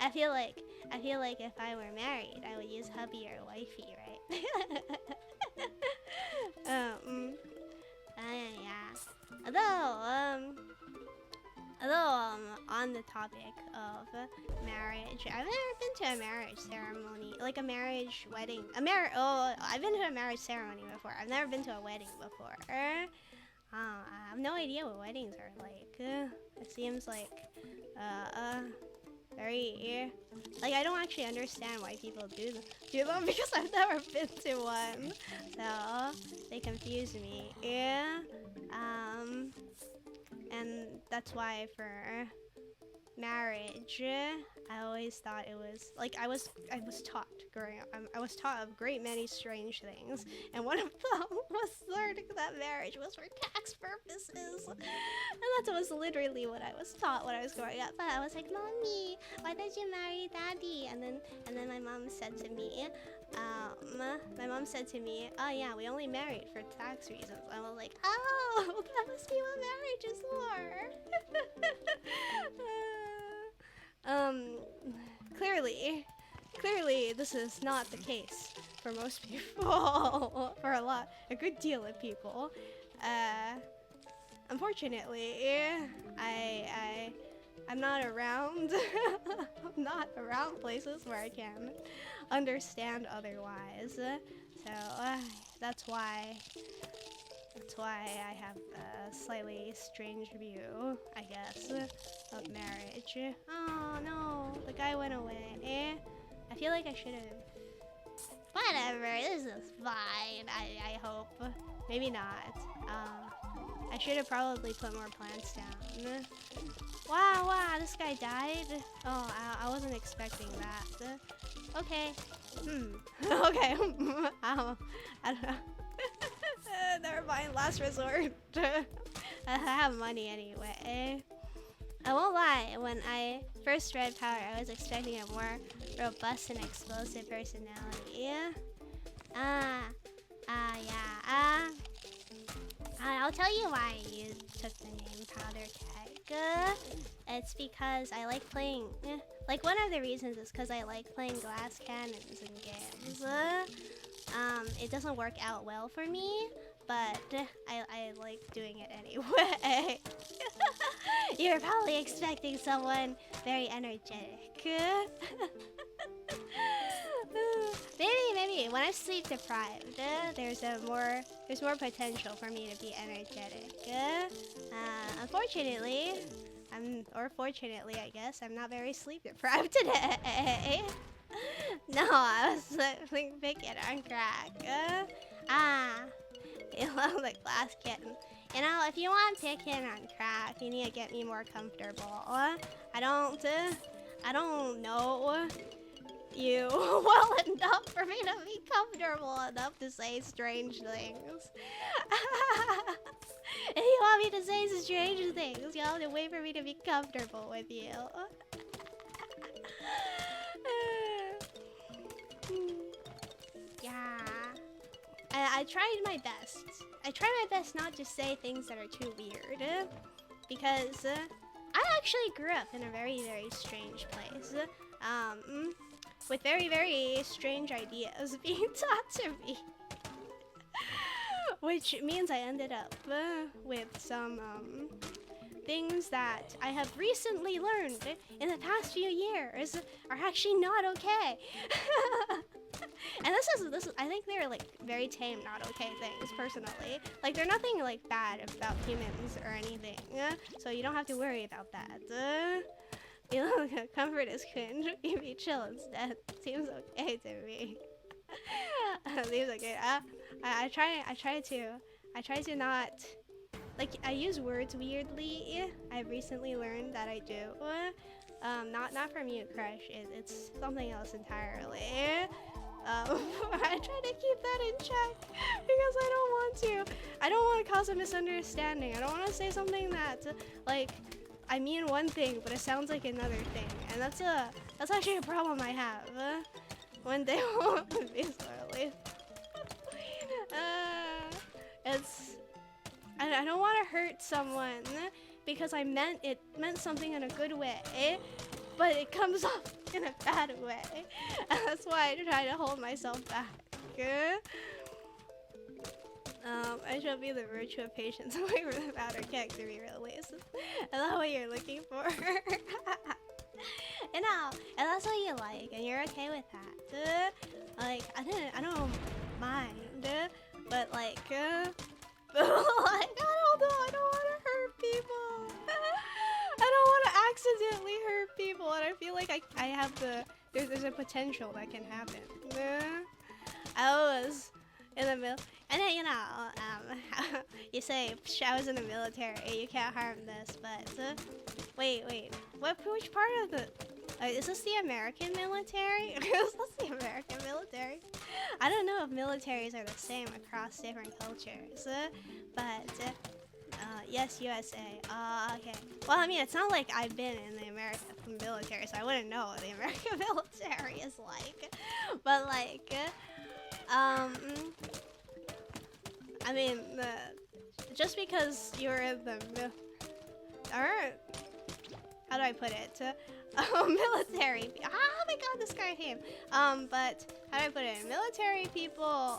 I feel like if I were married, I would use hubby or wifey, right? Yeah. Although on the topic of marriage, I've never been to a marriage ceremony, like a marriage wedding. I've been to a marriage ceremony before. I've never been to a wedding before. I have no idea what weddings are like. It seems like very, like, I don't actually understand why people do them because I've never been to one, so they confuse me. Yeah. And that's why for marriage, I always thought it was like I was taught growing up. I was taught a great many strange things, and one of them was learning that marriage was for tax purposes, and that was literally what I was taught when I was growing up. But I was like, "Mommy, why did you marry Daddy?" And then my mom said to me, "Oh yeah, we only married for tax reasons." I was like, "Oh, that must be what marriage is for." Clearly, this is not the case for most people. For a good deal of people. Unfortunately, I'm not around. I'm not around places where I can understand otherwise. So that's why I have a slightly strange view, I guess. of marriage. Oh no, the guy went away. I feel like I should have. Whatever, this is fine. I hope. Maybe not. I should have probably put more plants down. Wow, this guy died? Oh, I wasn't expecting that. Okay. Okay. I don't know. Never mind, last resort. I have money anyway. I won't lie, when I first read Power, I was expecting a more robust and explosive personality. I'll tell you why you took the name Powder Keg. It's because I like playing, like one of the reasons is because I like playing glass cannons in games. It doesn't work out well for me, but I like doing it anyway. You're probably expecting someone very energetic. Maybe when I'm sleep deprived, there's more potential for me to be energetic. Unfortunately, fortunately, I guess, I'm not very sleep deprived today. No, I was picking on crack. You love the glass kitten. You know, if you want picking on crack, you need to get me more comfortable. I don't know you well enough for me to be comfortable enough to say strange things. If you want me to say strange things, you'll have to wait for me to be comfortable with you. Yeah. I tried my best. I tried my best not to say things that are too weird. Because I actually grew up in a very, very strange place. With very, very strange ideas being taught to me. Which means I ended up with some things that I have recently learned in the past few years are actually not okay. And this is I think they're like very tame, not okay things personally. Like they're nothing like bad about humans or anything. So you don't have to worry about that. You know, comfort is cringe. You be chill instead. Seems okay to me. Seems okay. I try to not like I use words weirdly. I've recently learned that I do. Not from you, Crush. It's something else entirely. I try to keep that in check because I don't want to cause a misunderstanding. I don't want to say something that like I mean one thing but it sounds like another thing, and that's actually a problem I have. One day won't be slowly. I don't want to hurt someone because it meant something in a good way, but it comes off in a bad way. And that's why I try to hold myself back. I shall be the virtue of patience and wait for the powder keg to be released. Is that what you're looking for? You know, and that's what you like, and you're okay with that. Like, I don't mind, but like, I don't know, I don't want to hurt people. I don't want to accidentally hurt people, and I feel like I have there's a potential that can happen. I was in the middle, and then, you know, you say, I was in the military, you can't harm this, but, wait, which part of the, is this the American military? Is this the American military? I don't know if militaries are the same across different cultures, but, yes, USA. Okay. Well, I mean, it's not like I've been in the American military, so I wouldn't know what the American military is like. But, like, I mean, just because you're in the how do I put it? Military. Oh my god, this guy came. But how do I put it? Military people.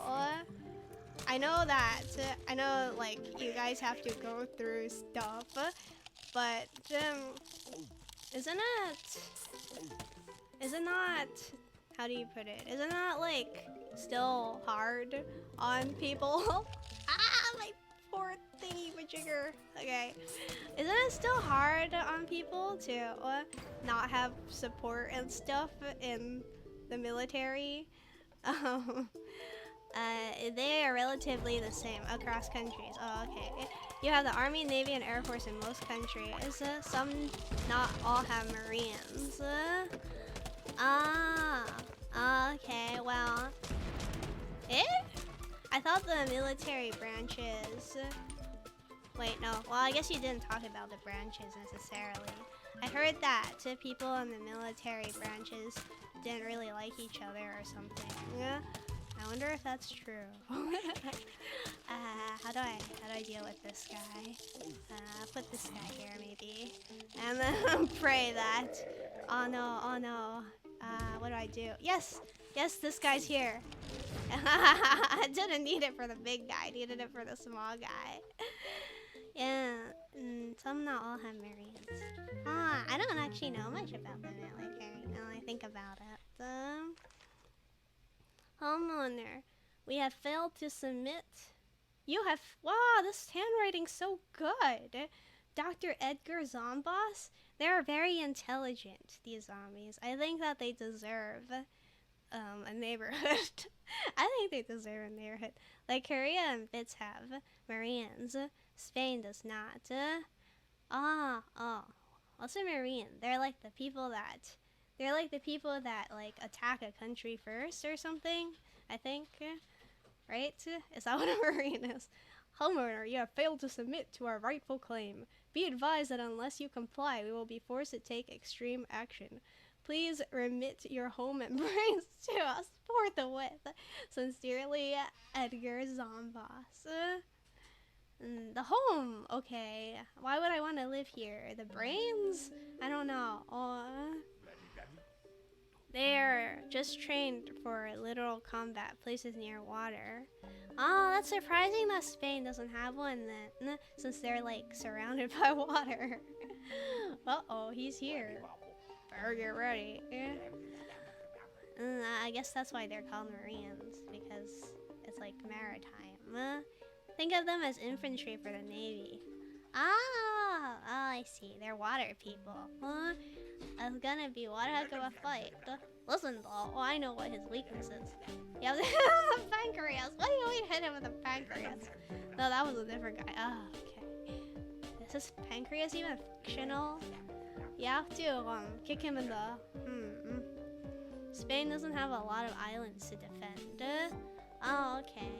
I know that. I know, like, you guys have to go through stuff, but isn't it not? How do you put it? Is it not like still hard on people? Ah, my poor thingy majigger. Okay, isn't it's still hard on people to not have support and stuff in the military. They are relatively the same across countries. Oh, okay. You have the Army, Navy, and Air Force in most countries. Some, not all, have Marines. Okay, well. I thought the military branches... Wait, no. Well, I guess you didn't talk about the branches necessarily. I heard that people in the military branches didn't really like each other or something. I wonder if that's true. How do I deal with this guy? Put this guy here maybe, and then pray that. Oh no. What do I do? Yes, this guy's here. I didn't need it for the big guy. I needed it for the small guy. Yeah, some, not all, have Marines. I don't actually know much about the military now I think about it. Homeowner, we have failed to submit. You have, wow, this handwriting's so good. Dr. Edgar Zomboss, they are very intelligent, these zombies. I think that they deserve a neighborhood. I think they deserve a neighborhood. Like Korea and Bits have Marines. Spain does not. What's a Marine? They're like the people that like attack a country first or something, I think. Right? Is that what a Marine is? Homeowner, you have failed to submit to our rightful claim. Be advised that unless you comply, we will be forced to take extreme action. Please remit your home and brains to us forthwith. Sincerely, Edgar Zomboss. The home, okay. Why would I want to live here? The brains? I don't know. They're just trained for literal combat, places near water. Oh, that's surprising that Spain doesn't have one then, since they're like surrounded by water. Uh-oh, he's here. Better get ready. I guess that's why they're called Marines, because it's like maritime. Think of them as infantry for the Navy. Oh, I see. They're water people. It's gonna be one heck of a fight. Listen, though, I know what his weakness is. Yeah, the pancreas. Why do you always hit him with the pancreas? No, that was a different guy. Oh, okay. Is this pancreas even fictional? You have to kick him in the. Spain doesn't have a lot of islands to defend. Oh, okay.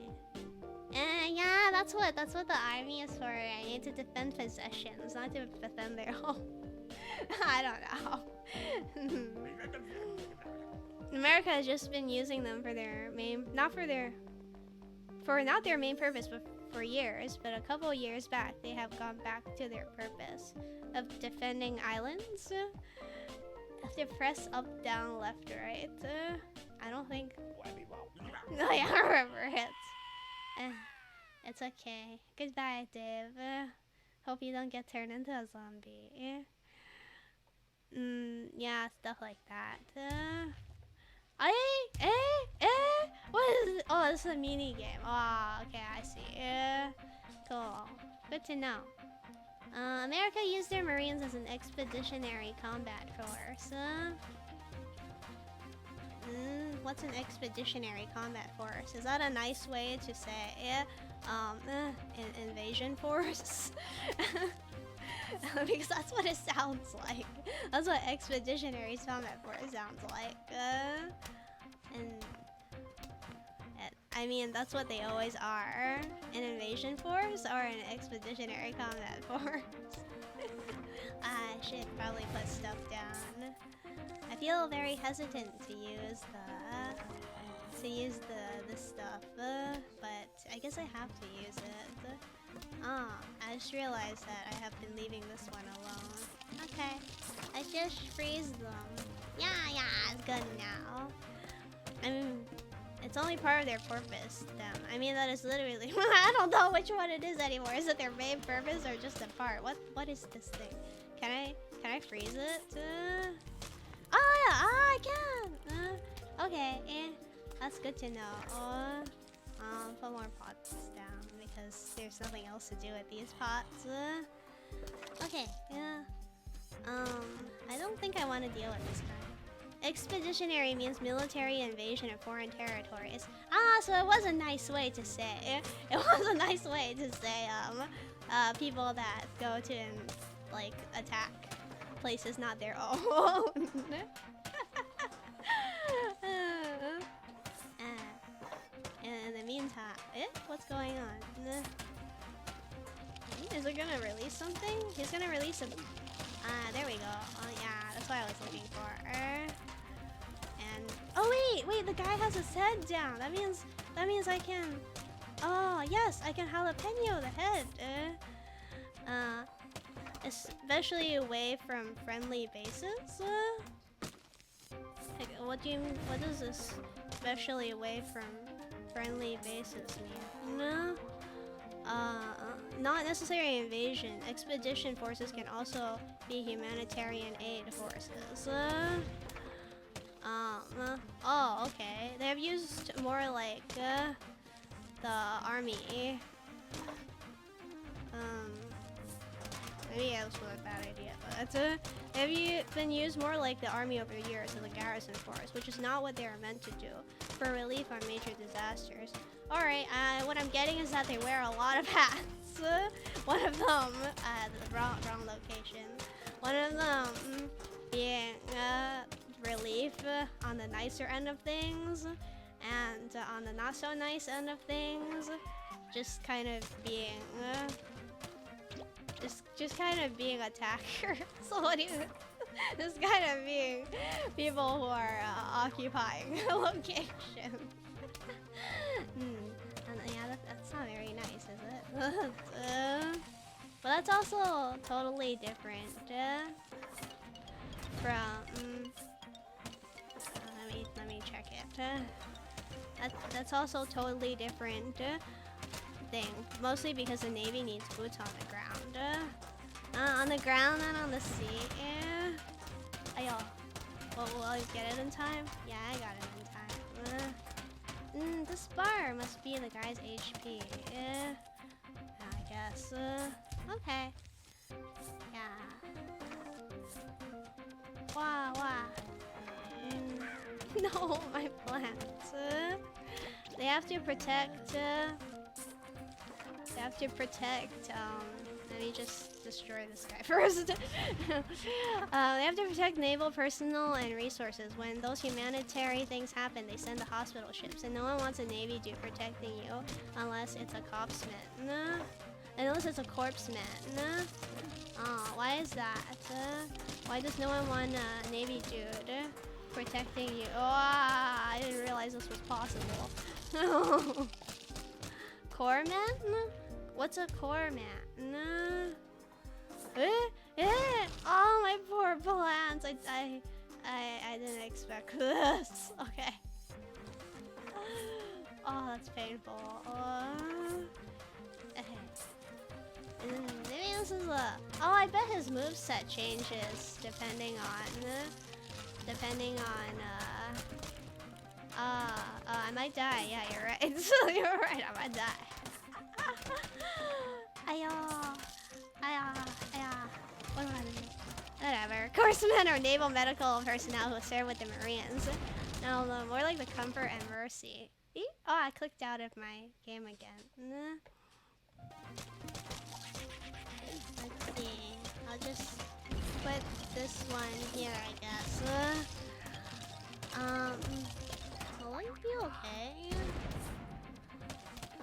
Yeah, that's what the army is for. I need to defend possessions, not to defend their home. I don't know. America has just been using them for their main, not their main purpose, but for years. But a couple of years back, they have gone back to their purpose of defending islands. Have to press up, down, left, right. I don't think. No, yeah, I remember it. It's okay. Goodbye, Dave. Hope you don't get turned into a zombie. Yeah, stuff like that. What is it? Oh, this is a mini game. Oh, okay, I see. Cool. Good to know. America used their Marines as an expeditionary combat force. What's an expeditionary combat force? Is that a nice way to say an invasion force? Because that's what it sounds like. That's what expeditionary combat force sounds like. I mean, that's what they always are. An invasion force or an expeditionary combat force. I should probably put stuff down. I feel very hesitant to use the stuff, but I guess I have to use it. I just realized that I have been leaving this one alone. Okay, I just freeze them. Yeah, it's good now. I mean, it's only part of their purpose, them. I mean, that is literally, I don't know which one it is anymore. Is it their main purpose or just a part? What is this thing? Can I freeze it? Oh yeah, I can! Okay, that's good to know. I'll put more pots down because there's nothing else to do with these pots. Okay, yeah. I don't think I want to deal with this guy. Expeditionary means military invasion of foreign territories. Ah, so it was a nice way to say. It was a nice way to say, people that go to, like, attack places not their own. In the meantime, what's going on? Is it gonna release something? He's gonna release a... there we go. Oh yeah, that's what I was looking for. And... Oh wait, the guy has his head down. That means I can... Oh, yes, I can jalapeno the head. Especially away from friendly bases? Like, what does this especially away from friendly bases mean? No? Not necessarily invasion. Expedition forces can also be humanitarian aid forces. Oh, okay. They have used more like, the army. Maybe that was a bad idea, but have been used more like the army over the years as a garrison force, which is not what they are meant to do for relief on major disasters. Alright, what I'm getting is that they wear a lot of hats. One of them, the wrong location. One of them being relief on the nicer end of things, and on the not so nice end of things, just kind of being just kind of being attackers. So what do you... Just kind of being people who are occupying a location. And yeah, that's not very nice, is it? But that's also totally different from... let me check it. That's also totally different thing. Mostly because the Navy needs boots on the ground. On the ground and on the sea. Ayo. Will I get it in time? Yeah, I got it in time. This bar must be the guy's HP. I guess. Okay. Yeah. Wow. No, my plants. They have to protect. Let me just destroy this guy first. They have to protect naval personnel and resources. When those humanitarian things happen, they send the hospital ships, and no one wants a Navy dude protecting you unless it's a corpsman. Unless it's a corpsman. Oh, why is that? Why does no one want a Navy dude protecting you? Oh, I didn't realize this was possible. Corpsman? What's a corpsman? Oh, my poor plants. I didn't expect this. Okay. Oh, that's painful. Maybe this is a... Oh, I bet his moveset changes depending on... I might die. Yeah, you're right. You're right, I might die. What do I do? Whatever. Corpsmen are naval medical personnel who serve with the Marines. No, more like the Comfort and Mercy. Oh, I clicked out of my game again. Let's see. I'll just put this one here, I guess. Will it be okay?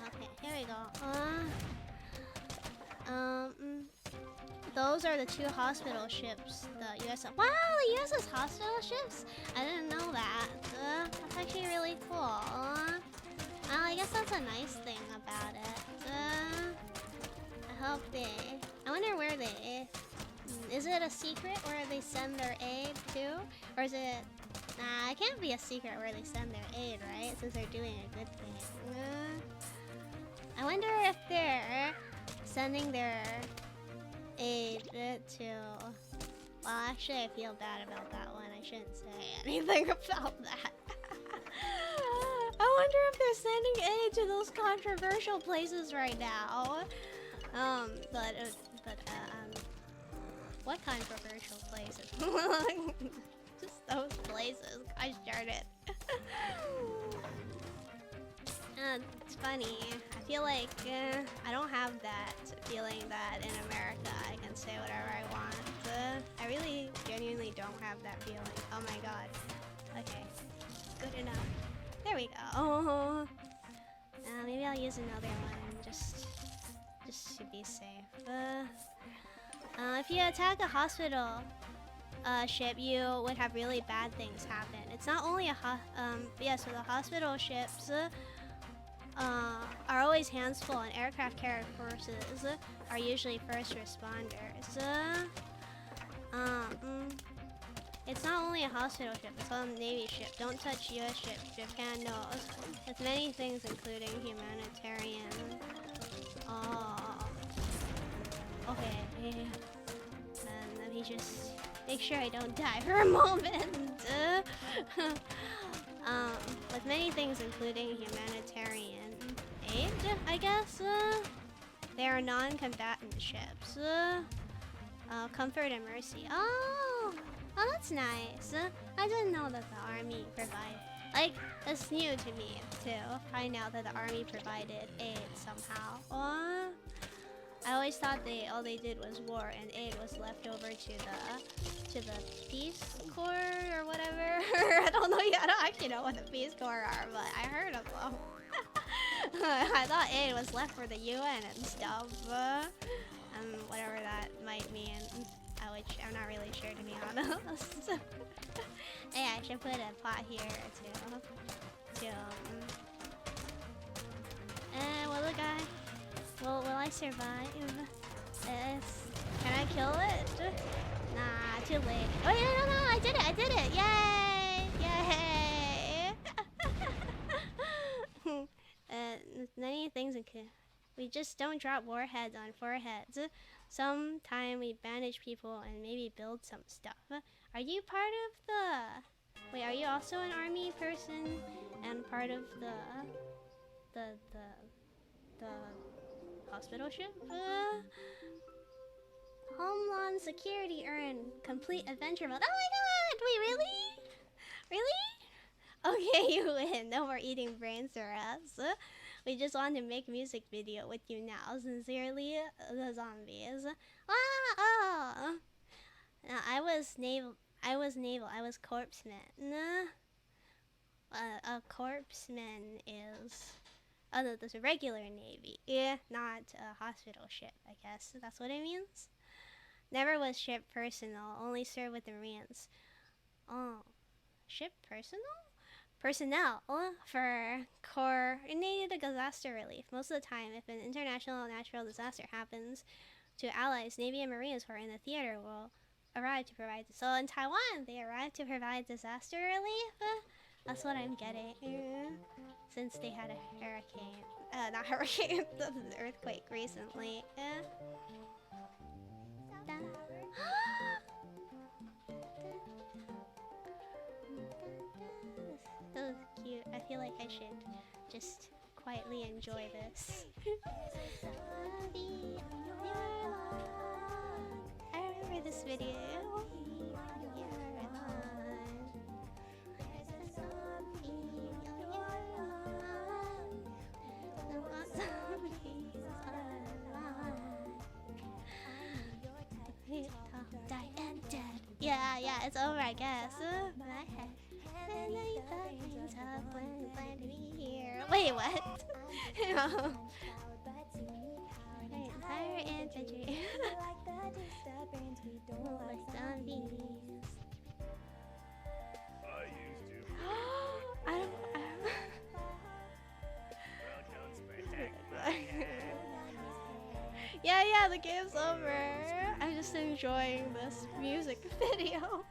Okay, here we go. Those are the two hospital ships. The USS. Wow, the USS hospital ships? I didn't know that. That's actually really cool. I guess that's a nice thing about it. I hope they... I wonder where they... Is it a secret where they send their aid to? Or is it... Nah, it can't be a secret where they send their aid, right? Since they're doing a good thing. I wonder if they're sending their aid to... Well, actually, I feel bad about that one. I shouldn't say anything about that. I wonder if they're sending aid to those controversial places right now. What controversial places? Just those places. Gosh darn it. It's funny. I feel like I don't have that feeling that in America I can say whatever I want. I really genuinely don't have that feeling. Oh my god. Okay. Good enough. There we go. Maybe I'll use another one just to be safe. If you attack a hospital ship, you would have really bad things happen. It's not only a so the hospital ships are always hands full, and aircraft carrier forces are usually first responders. It's not only a hospital ship, it's a Navy ship. Don't touch US ships, Japan knows. With many things including humanitarian. Okay. And let me just make sure I don't die for a moment. With many things including humanitarian aid, I guess. They are non-combatant ships. Comfort and mercy. Oh, that's nice. I didn't know that the army provided. Like, it's new to me to find out that the army provided aid somehow. I always thought all they did was war, and aid was left over to the Peace Corps or whatever. I don't actually know what the Peace Corps are, but I heard of them. I thought aid was left for the UN and stuff. Whatever that might mean, which I'm not really sure, to be honest. Hey, I should put a pot here will I survive this? Can I kill it? Nah, too late. Oh yeah, no, I did it! Yay! Many things we just don't drop warheads on foreheads. Sometime we bandage people and maybe build some stuff. Are you part of the... Wait, are you also an army person and part of the hospital ship? Homeland Security earned complete adventure mode. Oh my god! Wait, really? Okay, you win. No more eating brains for us. We just want to make music video with you now. Sincerely, the zombies. Oh! I was naval. I was corpseman. A corpseman is... Oh, no, there's a regular navy. Yeah, not a hospital ship, I guess. That's what it means? Never was ship personnel. Only served with the Marines. Oh. Ship personnel? Personnel for coordinated disaster relief. Most of the time, if an international natural disaster happens to allies, Navy and Marines who are in the theater will arrive to provide. So in Taiwan, they arrived to provide disaster relief. That's what I'm getting. Since they had a hurricane, not hurricane, an earthquake recently. That was cute. I feel like I should just quietly enjoy this. I remember this video. Yeah, it's over, I guess. Wait, what? Fire infantry. I don't. Yeah, the game's over. I'm just enjoying this music video.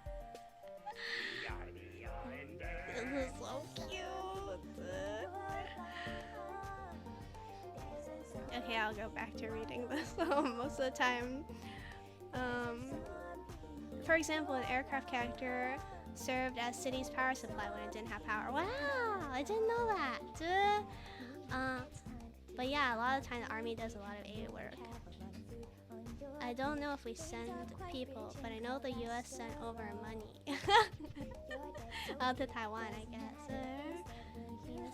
This is so cute. Okay, I'll go back to reading this. Most of the time, for example, an aircraft character served as city's power supply when it didn't have power. Wow, I didn't know that. But yeah, a lot of the time the army does a lot of aid work. I don't know if we send people, but I know the US sent over money. Out to Taiwan, I guess.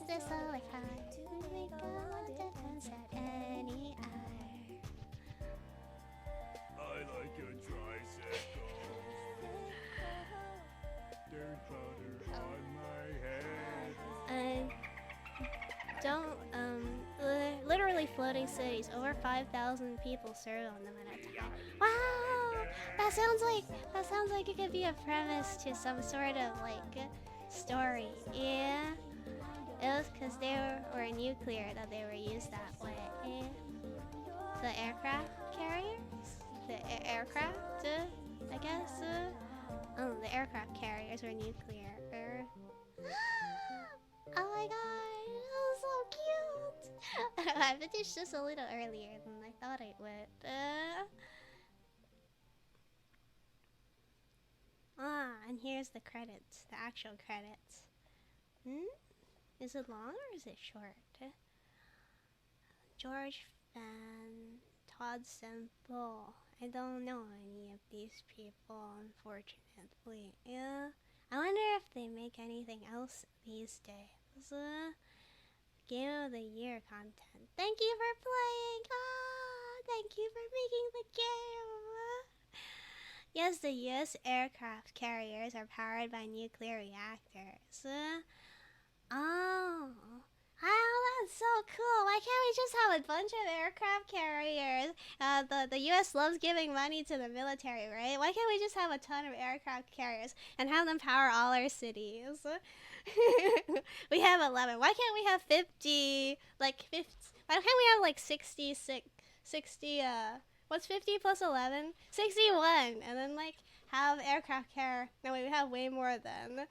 Is this all I had? We go defense at any hour. I like your tricycle. Dirt powder on my head. Literally floating cities. Over 5,000 people serve on them at a time. Wow! That sounds like it could be a premise to some sort of like story. Yeah. It was because they were nuclear that they were used that way. The aircraft carriers? The aircraft? I guess? The aircraft carriers were nuclear. Oh my god, that was so cute! I finished this a little earlier than I thought it would. And here's the credits, the actual credits. Is it long or is it short? George Fan, Todd Semple. I don't know any of these people, unfortunately. Yeah. I wonder if they make anything else these days. Game of the Year content. Thank you for playing! Thank you for making the game! Yes, the US aircraft carriers are powered by nuclear reactors. Oh, that's so cool. Why can't we just have a bunch of aircraft carriers? The US loves giving money to the military, right? Why can't we just have a ton of aircraft carriers and have them power all our cities? We have 11. Why can't we have 50? Like 50? Why can't we have like 60? What's 50 plus 11? 61. And then like have aircraft carrier. No, we have way more than.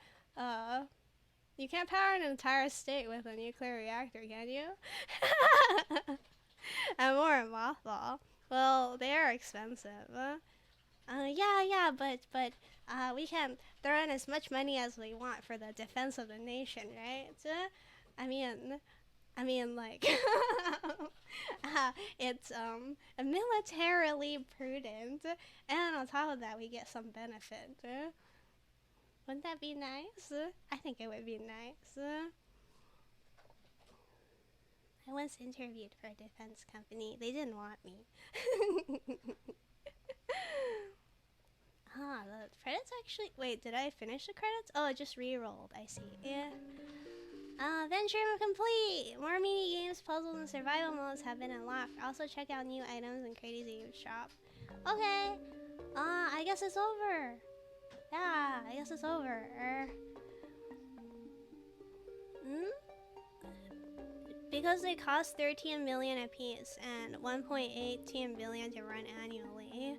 You can't power an entire state with a nuclear reactor, can you? And more in mothball. Well, they are expensive. Yeah, but we can throw in as much money as we want for the defense of the nation, right? I mean, like, it's militarily prudent, and on top of that, we get some benefit. Wouldn't that be nice? I think it would be nice. I once interviewed for a defense company. They didn't want me. The credits actually... Wait, did I finish the credits? Oh, it just re-rolled. I see. Yeah. Venture complete! More mini-games, puzzles, and survival modes have been unlocked. Also, check out new items in Crazy Shop. Okay. I guess it's over. Yeah, I guess it's over. Because they cost 13 million apiece and 1.18 billion to run annually.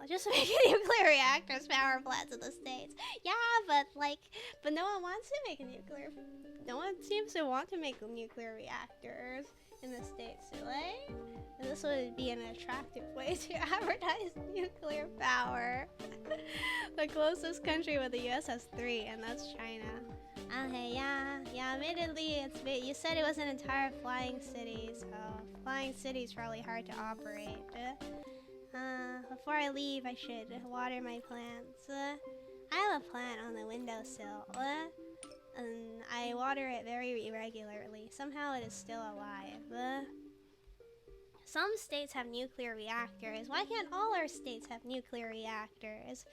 Just making nuclear reactors, power plants in the States. Yeah, but no one wants to make nuclear. No one seems to want to make nuclear reactors in the States, do they? And this would be an attractive way to advertise nuclear power. The closest country with the US has 3, and that's China. Okay, yeah, admittedly, you said it was an entire flying city, so flying city is probably hard to operate. Before I leave, I should water my plants. I have a plant on the windowsill, and I water it very irregularly. Somehow it is still alive. Some states have nuclear reactors. Why can't all our states have nuclear reactors?